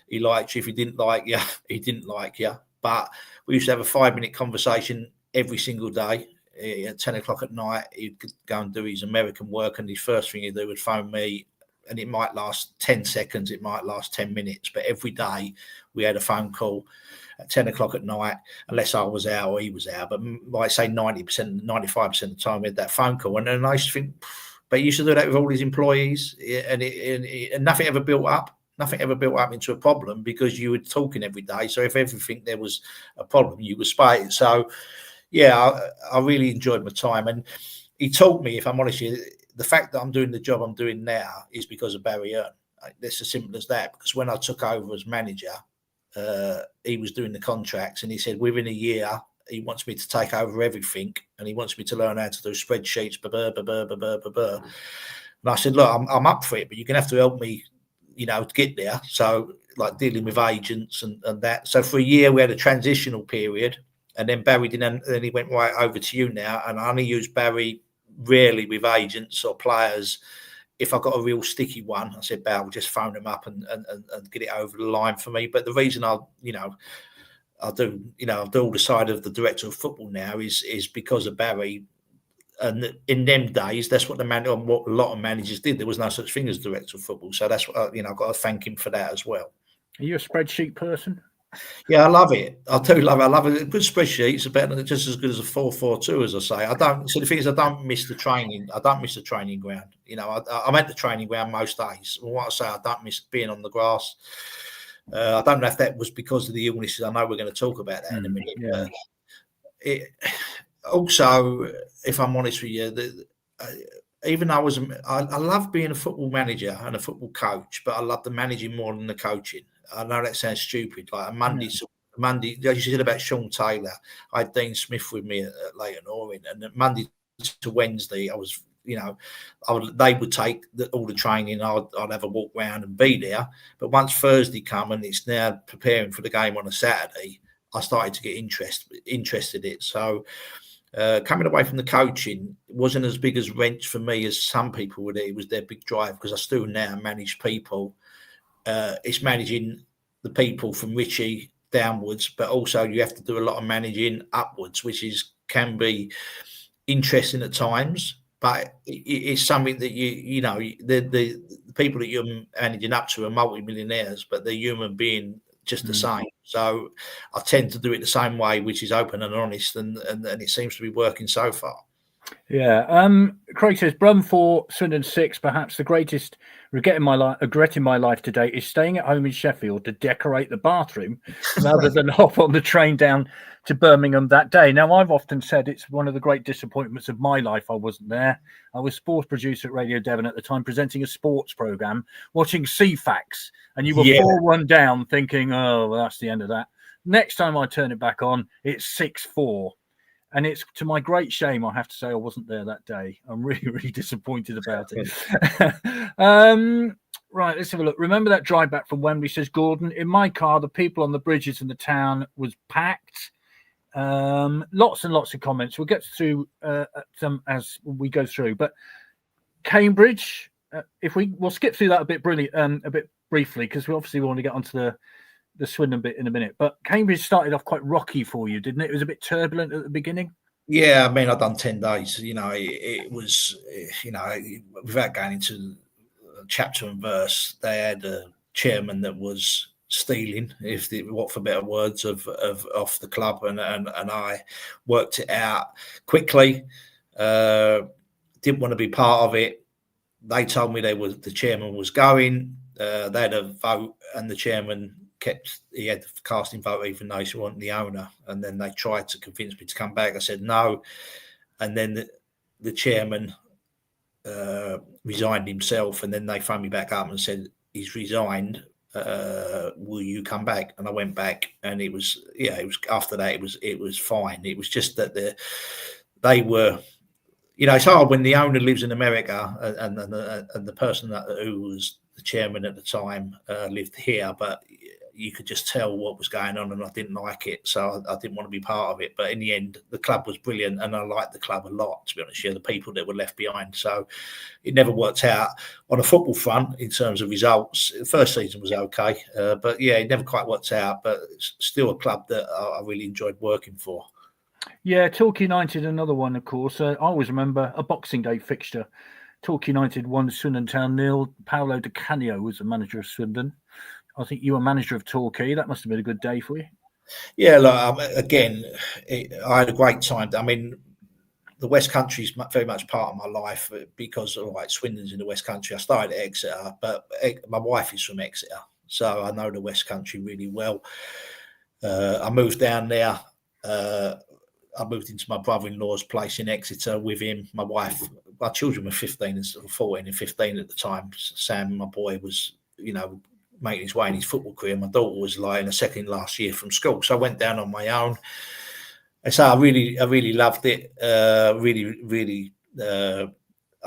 [SPEAKER 3] he liked you. If he didn't like you, he didn't like you. But we used to have a 5-minute conversation every single day at 10 o'clock at night. He'd go and do his American work, and his first thing he'd do would phone me, and it might last 10 seconds, it might last 10 minutes, but every day we had a phone call at 10 o'clock at night, unless I was out or he was out. But like say 90%, 95% of the time we had that phone call. And then I used to think, but he used to do that with all his employees, and nothing ever built up. Nothing ever built up into a problem, because you were talking every day. So if everything there was a problem, you were spotted. So, yeah, I really enjoyed my time. And he taught me, if I'm honest with you, the fact that I'm doing the job I'm doing now is because of Barry Earn. It's as simple as that. Because when I took over as manager, he was doing the contracts, and he said within a year he wants me to take over everything, and he wants me to learn how to do spreadsheets. And I said, look, I'm up for it, but you're going to have to help me, to get there. So like dealing with agents and that. So for a year we had a transitional period, and then Barry didn't, then he went right over to you now. And I only use Barry rarely with agents or players. If I got a real sticky one, I said, Barry, just phone them up and get it over the line for me. But the reason I'll do all the side of the director of football now is because of Barry. And in them days, that's what what a lot of managers did. There was no such thing as director of football. So that's what, I've got to thank him for that as well.
[SPEAKER 2] Are you a spreadsheet person?
[SPEAKER 3] Yeah, I love it. I do love it. I love it. A good spreadsheet is about just as good as a 4-4-2, as I say. So the thing is, I don't miss the training. I don't miss the training ground. I'm at the training ground most days. What I say, I don't miss being on the grass. I don't know if that was because of the illnesses. I know we're going to talk about that in a minute.
[SPEAKER 2] Yeah.
[SPEAKER 3] also, if I'm honest with you, even though I love being a football manager and a football coach, but I love the managing more than the coaching. I know that sounds stupid. Like a Monday, as you said about Sean Taylor, I had Dean Smith with me at Leighton Orient, and Monday to Wednesday, I was, they would take all the training. I'd have a walk round and be there. But once Thursday come and it's now preparing for the game on a Saturday, I started to get interested in it. So coming away from the coaching wasn't as big as wrench for me as some people would. It was their big drive, because I still now manage people. It's managing the people from Richie downwards, but also you have to do a lot of managing upwards, which can be interesting at times. But it's something that the people that you're managing up to are multi-millionaires, but they're human being just the same. So I tend to do it the same way, which is open and honest, and it seems to be working so far.
[SPEAKER 2] Yeah. Craig says, Brum 4, Swindon 6. Perhaps the greatest regret in my life today is staying at home in Sheffield to decorate the bathroom rather than hop on the train down to Birmingham that day. Now, I've often said it's one of the great disappointments of my life I wasn't there. I was sports producer at Radio Devon at the time, presenting a sports programme, watching CFAX, and you were 4-1 down, thinking, oh, well, that's the end of that. Next time I turn it back on, it's 6-4. And it's, to my great shame, I have to say, I wasn't there that day. I'm really, really disappointed about it. Right, let's have a look. Remember that drive back from Wembley, says Gordon. In my car, the people on the bridges in the town was packed. Lots and lots of comments. We'll get through some as we go through. But Cambridge, we'll skip through that a bit briefly, because we obviously want to get onto the Swindon bit in a minute. But Cambridge started off quite rocky for you, didn't it? It was a bit turbulent at the beginning.
[SPEAKER 3] Yeah, I mean, I've done 10 days. It was, without going into chapter and verse, they had a chairman that was stealing, what for better words, of off the club, and I worked it out quickly. Didn't want to be part of it. They told me the chairman was going. They had a vote, and the chairman he had the casting vote, even though he wasn't the owner. And then they tried to convince me to come back. I said no. And then the chairman resigned himself, and then they phoned me back up and said, he's resigned. Will you come back? And I went back, and it was after that it was fine. It was just that they were, it's hard when the owner lives in America and the person who was the chairman at the time lived here, but you could just tell what was going on, and I didn't like it, so I didn't want to be part of it. But in the end, the club was brilliant, and I liked the club a lot, to be honest. The people that were left behind. So it never worked out on a football front in terms of results. The first season was okay, but it never quite worked out. But it's still a club that I really enjoyed working for.
[SPEAKER 2] Yeah, Torquay United, another one, of course. I always remember a Boxing Day fixture. Torquay United won, Swindon Town 0. Paolo Di Canio was the manager of Swindon. I think you were manager of Torquay. That must have been a good day for you.
[SPEAKER 3] Yeah, look, again, I had a great time. I mean, the West Country is very much part of my life because, Swindon's in the West Country. I started at Exeter, but my wife is from Exeter, so I know the West Country really well. I moved down there. I moved into my brother-in-law's place in Exeter with him. My wife, my children were 14 and 15 at the time. Sam, my boy, was, making his way in his football career. My daughter was in the second last year from school. So I went down on my own. And so I really loved it. I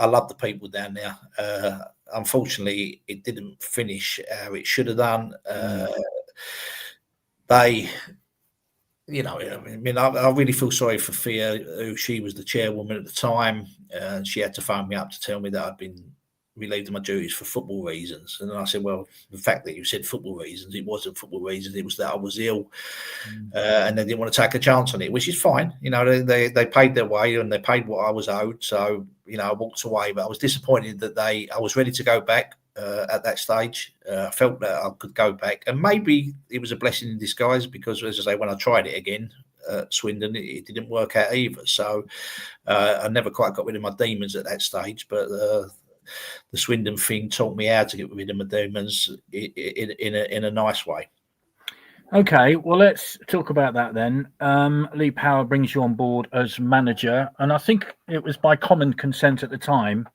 [SPEAKER 3] loved the people down there. Unfortunately, it didn't finish how it should have done. I really feel sorry for Thea, who she was the chairwoman at the time. She had to phone me up to tell me that I'd been relieved of my duties for football reasons. And I said, well, the fact that you said football reasons, it wasn't football reasons. It was that I was ill, and they didn't want to take a chance on it, which is fine. They paid their way and they paid what I was owed. So, I walked away, but I was disappointed that I was ready to go back at that stage. I felt that I could go back, and maybe it was a blessing in disguise, because, as I say, when I tried it again, Swindon, it didn't work out either. So I never quite got rid of my demons at that stage, but the Swindon thing taught me how to get rid of my demons in a nice way.
[SPEAKER 2] Okay, well, let's talk about that then. Lee Power brings you on board as manager, and I think it was by common consent at the time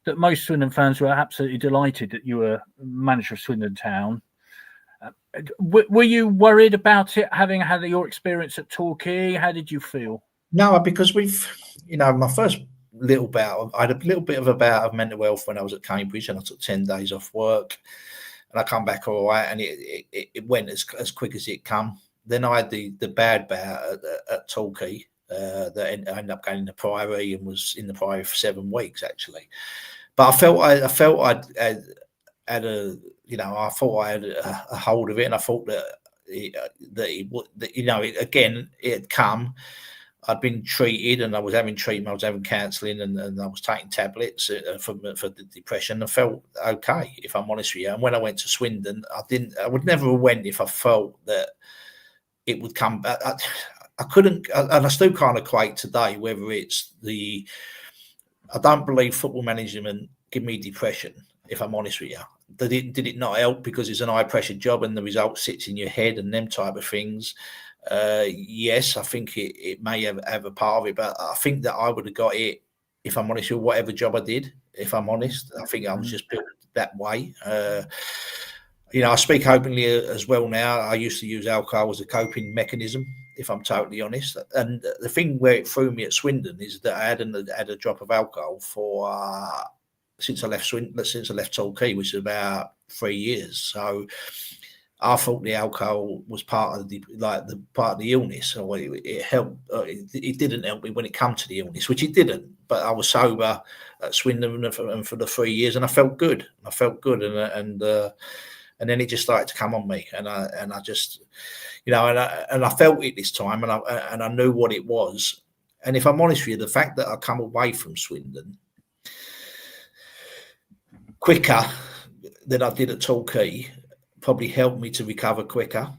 [SPEAKER 2] that most Swindon fans were absolutely delighted that you were manager of Swindon Town. Were you worried about it, having had your experience at Torquay? How did you feel?
[SPEAKER 3] No, because my first little bout, I had a little bit of a bout of mental health when I was at Cambridge, and I took 10 days off work, and I come back all right, and it went as quick as it come. Then I had the bad bout at Torquay that ended up going in the Priory and was in the Priory for 7 weeks actually. But I felt I'd had a, I thought I had a hold of it, and I thought that it had come. I'd been treated, and I was having treatment. I was having counselling, and I was taking tablets for the depression. I felt okay, if I'm honest with you. And when I went to Swindon, I would never have went if I felt that it would come back. I couldn't, and I still can't equate today whether it's I don't believe football management give me depression, if I'm honest with you. Did it not help because it's an high pressure job and the result sits in your head and them type of things? Yes, I think it may have a part of it, but I think that I would have got it, if I'm honest with whatever job I did. If I'm honest, I think I was just built that way. I speak openly as well now. I used to use alcohol as a coping mechanism, if I'm totally honest. And the thing where it threw me at Swindon is that I hadn't had a drop of alcohol for since I left Torquay, which is about 3 years. So I thought the alcohol was part of the illness, or it helped. It didn't help me when it came to the illness, which it didn't. But I was sober at Swindon and for the 3 years, and I felt good. And then it just started to come on me, and I just, and I felt it this time, and I knew what it was. And if I'm honest with you, the fact that I come away from Swindon quicker than I did at Torquay probably helped me to recover quicker.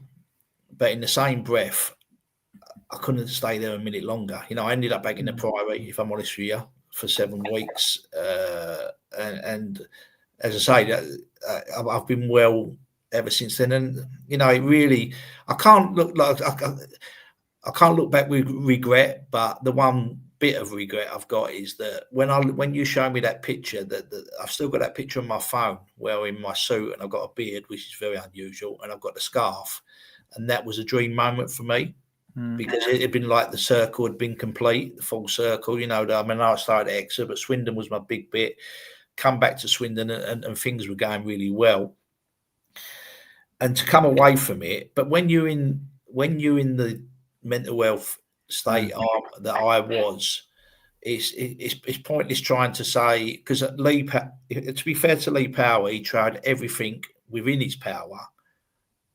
[SPEAKER 3] But in the same breath, I couldn't stay there a minute longer. I ended up back in the Priory, if I'm honest with you, for 7 weeks. And as I say, I've been well ever since then. And, it really, I can't look back with regret, but the one bit of regret I've got is that when you show me that picture, that I've still got that picture on my phone where I'm in my suit and I've got a beard, which is very unusual, and I've got the scarf, and that was a dream moment for me because it had been like the circle had been complete, the full circle. I started at Exeter, but Swindon was my big bit. Come back to Swindon and things were going really well, and to come away from it. But when you're in the mental health state that I was, it's pointless trying to say, because Lee, to be fair to Lee Power, he tried everything within his power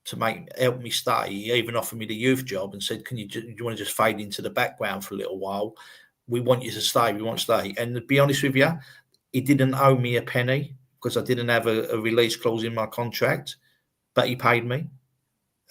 [SPEAKER 3] to help me stay. He even offered me the youth job and said, do you want to just fade into the background for a little while? We want you to stay. We want to stay. And to be honest with you, he didn't owe me a penny because I didn't have a release clause in my contract, but he paid me.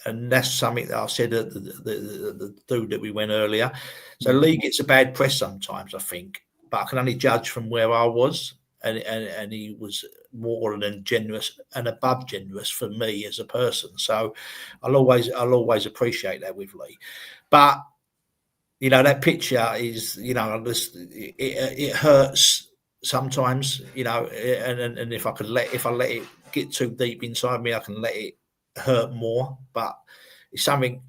[SPEAKER 3] And that's something that I said at the dude that we went earlier. So Lee gets a bad press sometimes, I think, but I can only judge from where I was, and he was more than generous and above generous for me as a person. So I'll always appreciate that with Lee. But that picture is, it hurts sometimes, and if I let it get too deep inside me, I can let it hurt more. But it's something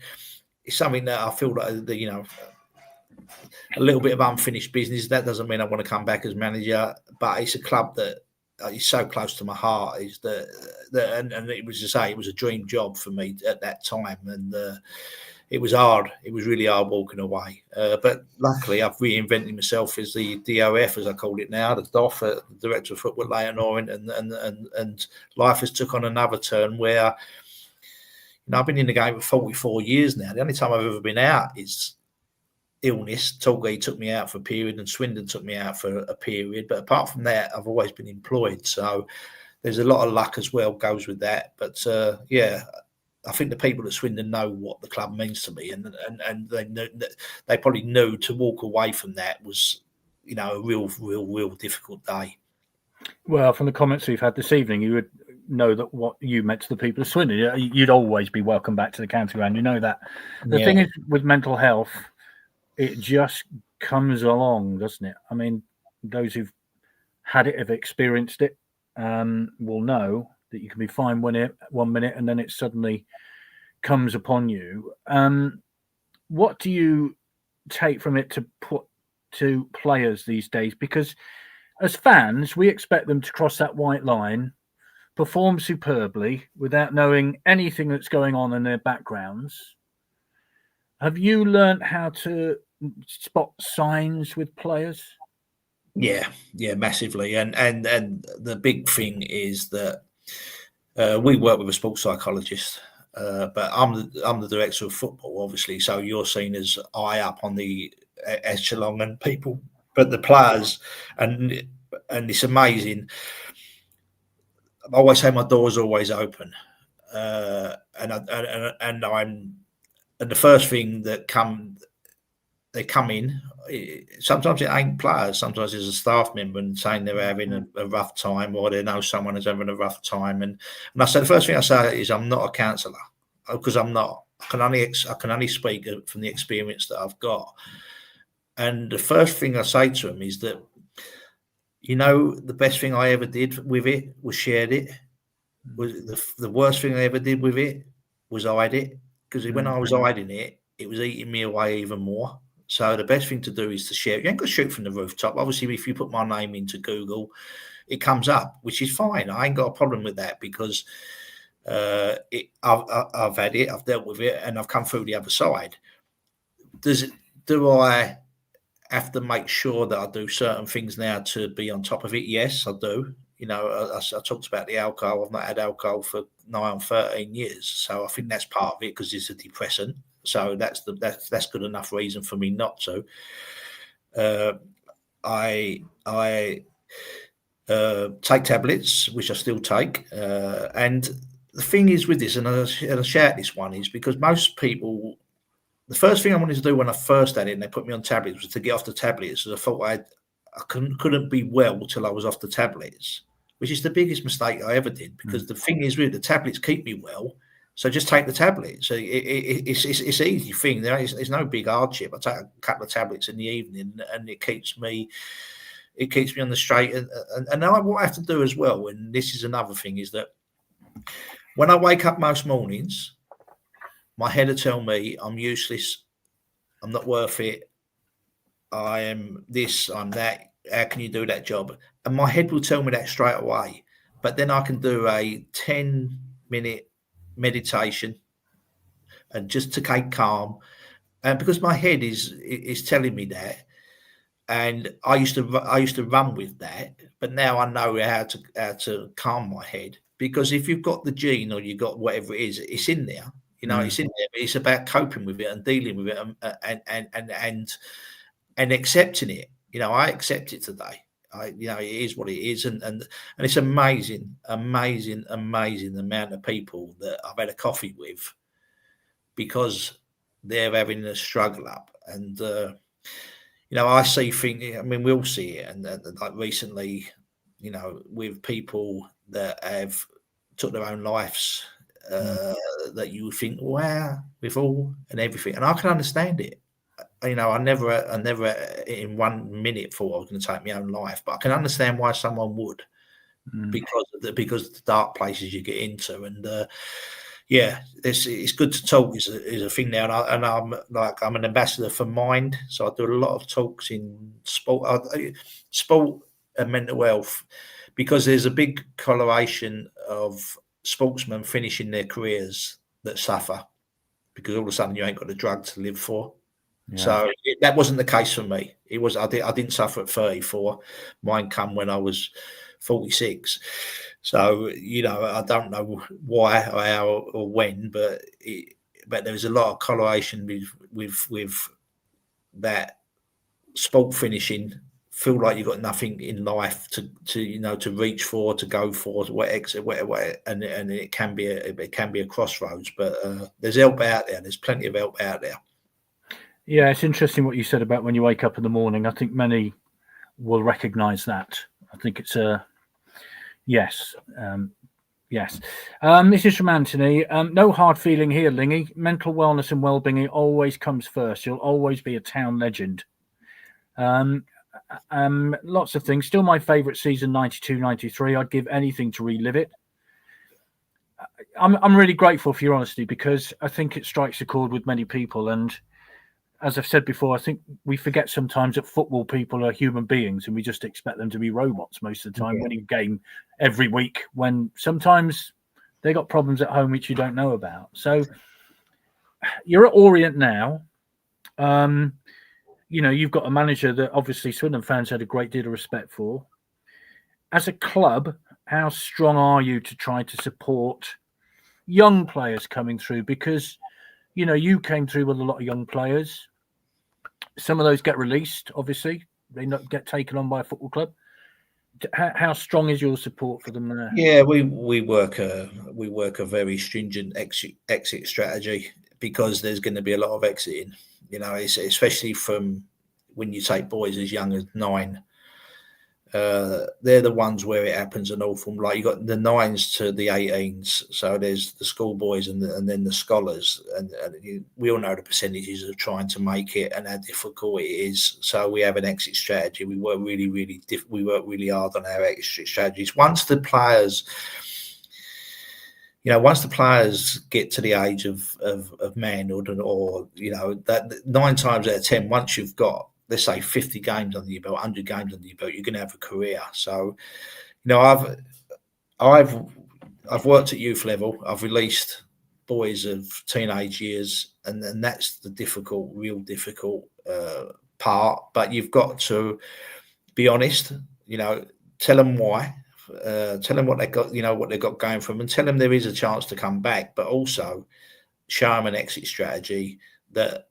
[SPEAKER 3] that I feel that a little bit of unfinished business. That doesn't mean I want to come back as manager, but it's a club that is so close to my heart. Is and it was to say, it was a dream job for me at that time, and it was hard. It was really hard walking away. But luckily, I've reinvented myself as the DOF, as I call it now, the DOF, the Director of Football at Leighton Orient, and life has took on another turn where, I've been in the game for 44 years now. The only time I've ever been out is illness. Torquay took me out for a period, and Swindon took me out for a period. But apart from that, I've always been employed. So there's a lot of luck as well goes with that. But I think the people at Swindon know what the club means to me, and they probably knew to walk away from that was, a real difficult day.
[SPEAKER 2] Well, from the comments we've had this evening, you would know that what you meant to the people of Swindon. You'd always be welcome back to the county ground. You know that. The thing is with mental health, it just comes along, doesn't it? I mean, those who've had it, have experienced it, will know that you can be fine 1 minute and then it suddenly comes upon you. What do you take from it to put to players these days? Because as fans, we expect them to cross that white line, perform superbly without knowing anything that's going on in their backgrounds. Have you learned how to spot signs with players?
[SPEAKER 3] Yeah, massively. And the big thing is that we work with a sports psychologist, but I'm the director of football, obviously. So you're seen as high up on the echelon and people, but the players, and it's amazing. I always say my door's always open, and the first thing that they come in. Sometimes it ain't players. Sometimes it's a staff member and saying they're having a rough time, or they know someone is having a rough time. And I say the first thing I say is I'm not a counsellor, because I'm not. I can only speak from the experience that I've got. And the first thing I say to them is that, the best thing I ever did with it was shared it. Was the worst thing I ever did with it was hide it, because when I was hiding it, it was eating me away even more. So the best thing to do is to share. You ain't got to shoot from the rooftop. Obviously, if you put my name into Google, it comes up, which is fine. I ain't got a problem with that, because I've had it, I've dealt with it, and I've come through the other side. Do I have to make sure that I do certain things now to be on top of it? Yes, I do. I talked about the alcohol. I've not had alcohol for nigh on 13 years, so I think that's part of it, because it's a depressant. So that's good enough reason for me not to. I take tablets, which I still take, and the thing is with this, and I shout this one, is because most people, the first thing I wanted to do when I first had it and they put me on tablets was to get off the tablets. So I thought I couldn't be well till I was off the tablets, which is the biggest mistake I ever did, because the thing is with the tablets keep me well. So just take the tablet. So it's an easy thing. There's no big hardship. I take a couple of tablets in the evening, and it keeps me on the straight. And what I have to do as well, and this is another thing, is that when I wake up most mornings, my head will tell me I'm useless, I'm not worth it, I am this, I'm that. How can you do that job? And my head will tell me that straight away. But then I can do a 10-minute meditation and just to keep calm, and because my head is telling me that, and I used to run with that, but now I know how to calm my head, because if you've got the gene or you've got whatever it is, it's in there. It's in there. But it's about coping with it and dealing with it, and accepting it. I accept it today. It is what it is, and it's amazing the amount of people that I've had a coffee with, because they're having a struggle up. And I see things. I mean, we all see it, and like recently, with people that have took their own lives, that you think, wow, with all and everything, and I can understand it. I never in 1 minute thought I was going to take my own life, but I can understand why someone would, because of the dark places you get into. And it's good to talk is a thing now, and I'm an ambassador for Mind, so I do a lot of talks in sport and mental health, because there's a big correlation of sportsmen finishing their careers that suffer, because all of a sudden you ain't got a drug to live for. Yeah. So that wasn't the case for me. It was I didn't suffer at 34. Mine come when I was 46. So I don't know why, or how, or when, but there's a lot of correlation with that sport finishing. Feel like you've got nothing in life to reach for, to go for, whatever, and it can be a crossroads. But there's help out there. There's plenty of help out there.
[SPEAKER 2] Yeah, it's interesting what you said about when you wake up in the morning. I think many will recognise that. I think it's yes. Yes. This is from Anthony. No hard feeling here, Lingy. Mental wellness and well-being always comes first. You'll always be a town legend. Lots of things. Still my favourite season, 92-93. I'd give anything to relive it. I'm really grateful for your honesty, because I think it strikes a chord with many people. And as I've said before, I think we forget sometimes that football people are human beings and we just expect them to be robots most of the time, winning a game every week, when sometimes they got problems at home which you don't know about. So you're at Orient now. You've got a manager that obviously Swindon fans had a great deal of respect for. As a club, how strong are you to try to support young players coming through? Because you came through with a lot of young players. Some of those get released, obviously. They not get taken on by a football club. How strong is your support for them there?
[SPEAKER 3] Yeah, we work a very stringent exit strategy, because there's going to be a lot of exiting. Especially from when you take boys as young as 9. They're the ones where it happens an awful. Like you got the 9s to the 18s, so there's the schoolboys and then the scholars, and we all know the percentages of trying to make it and how difficult it is. So we have an exit strategy. We work really hard on our exit strategies. Once the players get to the age of manhood, or that 9 times out of 10, once you've got, let's say, 50 games under your belt, 100 games under your belt, you're going to have a career. So, I've worked at youth level. I've released boys of teenage years, and that's the real difficult part. But you've got to be honest. Tell them why. Tell them what they got. What they got going for them, and tell them there is a chance to come back. But also show them an exit strategy that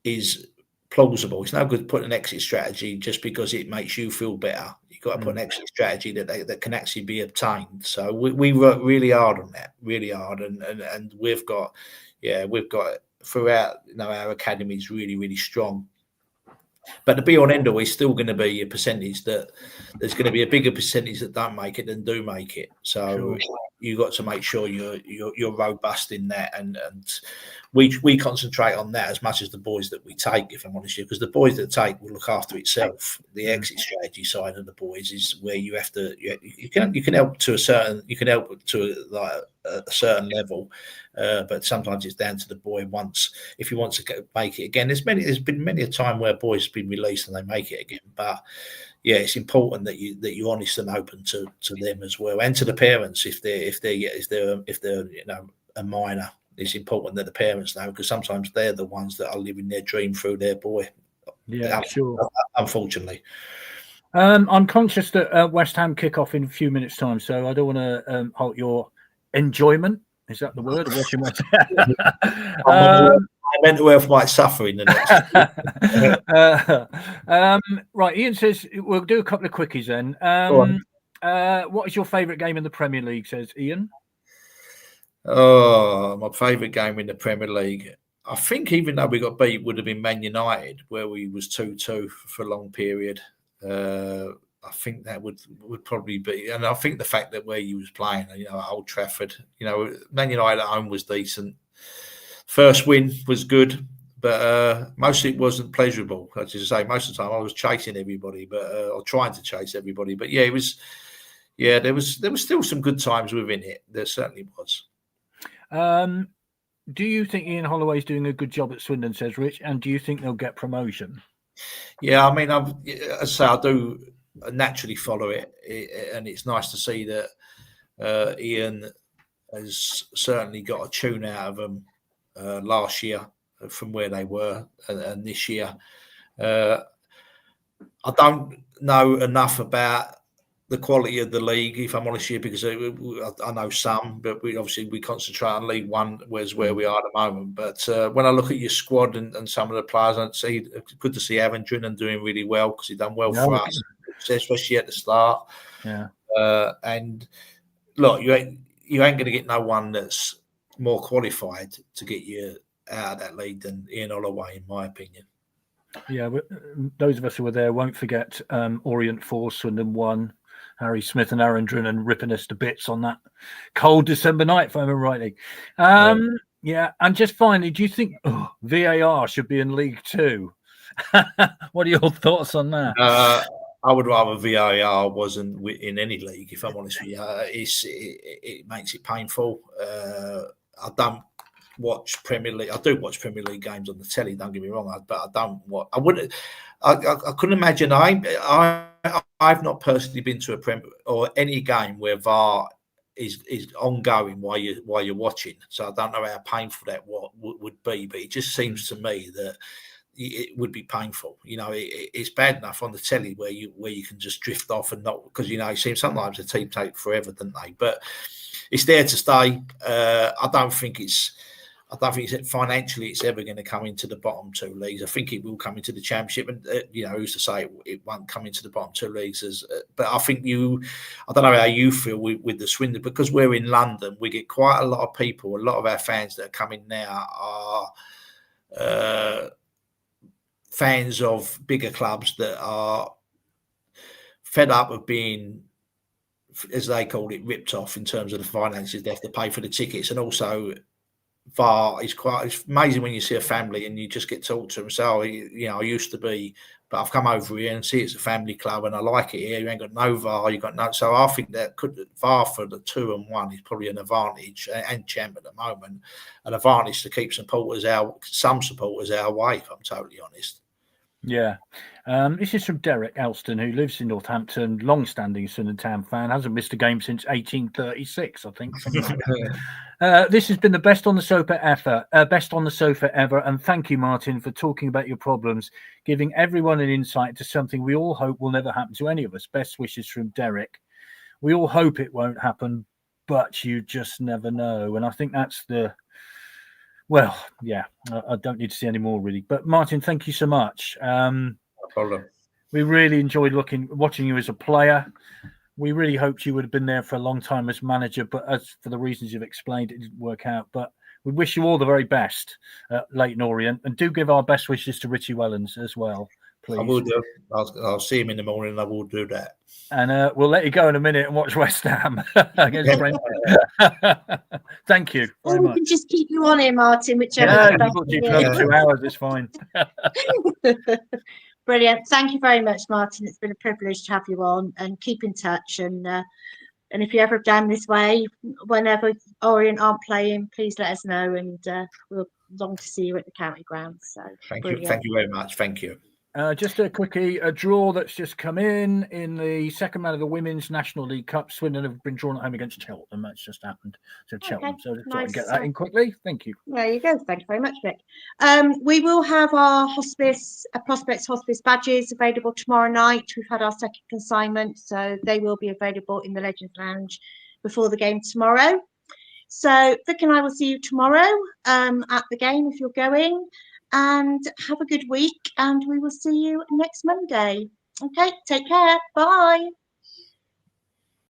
[SPEAKER 3] is plausible. It's no good putting an exit strategy just because it makes you feel better. You've got to put an exit strategy that can actually be obtained. So we work really hard on that, really hard, and we've got throughout. Our academy is really, really strong. But the be all and end all is still going to be a percentage that there's going to be a bigger percentage that don't make it than do make it. So you've got to make sure you're robust in that, and we concentrate on that as much as the boys that we take, if I'm honest with you, because the boys that take will look after itself. The exit strategy side of the boys is where you have to you can help to a certain a certain level, but sometimes it's down to the boy if he wants to make it again. There's been many a time where boys have been released and they make it again, but yeah, it's important that you're honest and open to them as well, and to the parents if they're a minor. It's important that the parents know, because sometimes they're the ones that are living their dream through their boy.
[SPEAKER 2] Yeah, sure.
[SPEAKER 3] Unfortunately.
[SPEAKER 2] I'm conscious that West Ham kick off in a few minutes' time, so I don't want to halt your enjoyment. Is that the word? Of watching West Ham?
[SPEAKER 3] Mental health might suffer in the
[SPEAKER 2] next. Right, Ian says we'll do a couple of quickies then. What is your favourite game in the Premier League? Says Ian.
[SPEAKER 3] Oh, my favourite game in the Premier League. I think even though we got beat, would have been Man United, where we was 2-2 for a long period. I think that would probably be, and I think the fact that where you was playing, at Old Trafford, Man United at home was decent. First win was good, but mostly it wasn't pleasurable. As I say, most of the time I was chasing everybody, or trying to chase everybody. But yeah, it was. Yeah, there was still some good times within it. There certainly was.
[SPEAKER 2] Do you think Ian Holloway's doing a good job at Swindon, says Rich, and do you think they'll get promotion?
[SPEAKER 3] Yeah, I mean, as I say, I do naturally follow it, and it's nice to see that Ian has certainly got a tune out of them last year from where they were, and this year. I don't know enough about the quality of the league, if I'm honest here, because I know some, but we concentrate on League One, whereas where we are at the moment. But when I look at your squad and some of the players, it's good to see Avendrin doing really well, because he's done well for us, especially at the start.
[SPEAKER 2] Yeah.
[SPEAKER 3] And look, you ain't going to get no one that's more qualified to get you out of that league than Ian Holloway, in my opinion.
[SPEAKER 2] Yeah, those of us who were there won't forget Orient 4, Swindon 1. Harry Smith and Arundel and ripping us to bits on that cold December night, if I remember rightly. Yeah, and just finally, do you think VAR should be in League Two? What are your thoughts on that?
[SPEAKER 3] I would rather VAR wasn't in any league, if I'm honest with you. It makes it painful. I don't watch Premier League. I do watch Premier League games on the telly. Don't get me wrong, but I don't. I wouldn't. I couldn't imagine. I've not personally been to a Premier or any game where VAR is ongoing while you're watching. So I don't know how painful that would be. But it just seems to me that it would be painful. It's bad enough on the telly where you can just drift off and not, because it seems sometimes the team take forever, don't they? But it's there to stay. I don't think financially it's ever going to come into the bottom two leagues. I think it will come into the Championship, and who's to say it won't come into the bottom two leagues? But I think I don't know how you feel with the Swindon, because we're in London. We get quite a lot of people. A lot of our fans that are coming now are fans of bigger clubs that are fed up of being, as they call it, ripped off in terms of the finances. They have to pay for the tickets, and also VAR is it's amazing when you see a family and you just get talked to them. So, I used to be, but I've come over here and see it's a family club and I like it here. You ain't got no VAR, you got no. So I think that VAR for the 2 and 1 is probably an advantage, and Champ at the moment, an advantage to keep some supporters our way, if I'm totally honest.
[SPEAKER 2] Yeah. This is from Derek Elston, who lives in Northampton, long-standing Swindon Town fan, hasn't missed a game since 1836, I think. This has been the best on the sofa ever, and thank you, Martin, for talking about your problems, giving everyone an insight to something we all hope will never happen to any of us. Best wishes from Derek. We all hope it won't happen, but you just never know. And I think that's well, yeah, I don't need to see any more, really. But Martin, thank you so much.
[SPEAKER 3] No problem.
[SPEAKER 2] We really enjoyed watching you as a player. We really hoped you would have been there for a long time as manager, but as for the reasons you've explained, it didn't work out. But we wish you all the very best at Leyton Orient, and do give our best wishes to Richie Wellens as well, please.
[SPEAKER 3] I will do. I'll see him in the morning, and I will do that.
[SPEAKER 2] And we'll let you go in a minute and watch West Ham against Brentford. Thank you very much.
[SPEAKER 1] We can just keep you on here, Martin, whichever.
[SPEAKER 2] Yeah, we'll keep you for 2 hours. It's fine.
[SPEAKER 1] Brilliant. Thank you very much, Martin. It's been a privilege to have you on, and keep in touch. And if you're ever down this way, whenever Orient aren't playing, please let us know, and we'll long to see you at the county ground. So
[SPEAKER 3] thank you very much. Thank you.
[SPEAKER 2] Just a quickie, a draw that's just come in the second round of the Women's National League Cup. Swindon have been drawn at home against Cheltenham. That's just happened to Cheltenham. So just thought I'd get that in quickly. Thank you.
[SPEAKER 1] There you go. Thank you very much, Vic. We will have our Prospects Hospice badges available tomorrow night. We've had our second consignment, so they will be available in the Legends Lounge before the game tomorrow. So Vic and I will see you tomorrow at the game if you're going. And have a good week, and we will see you next Monday. Okay, take care. Bye.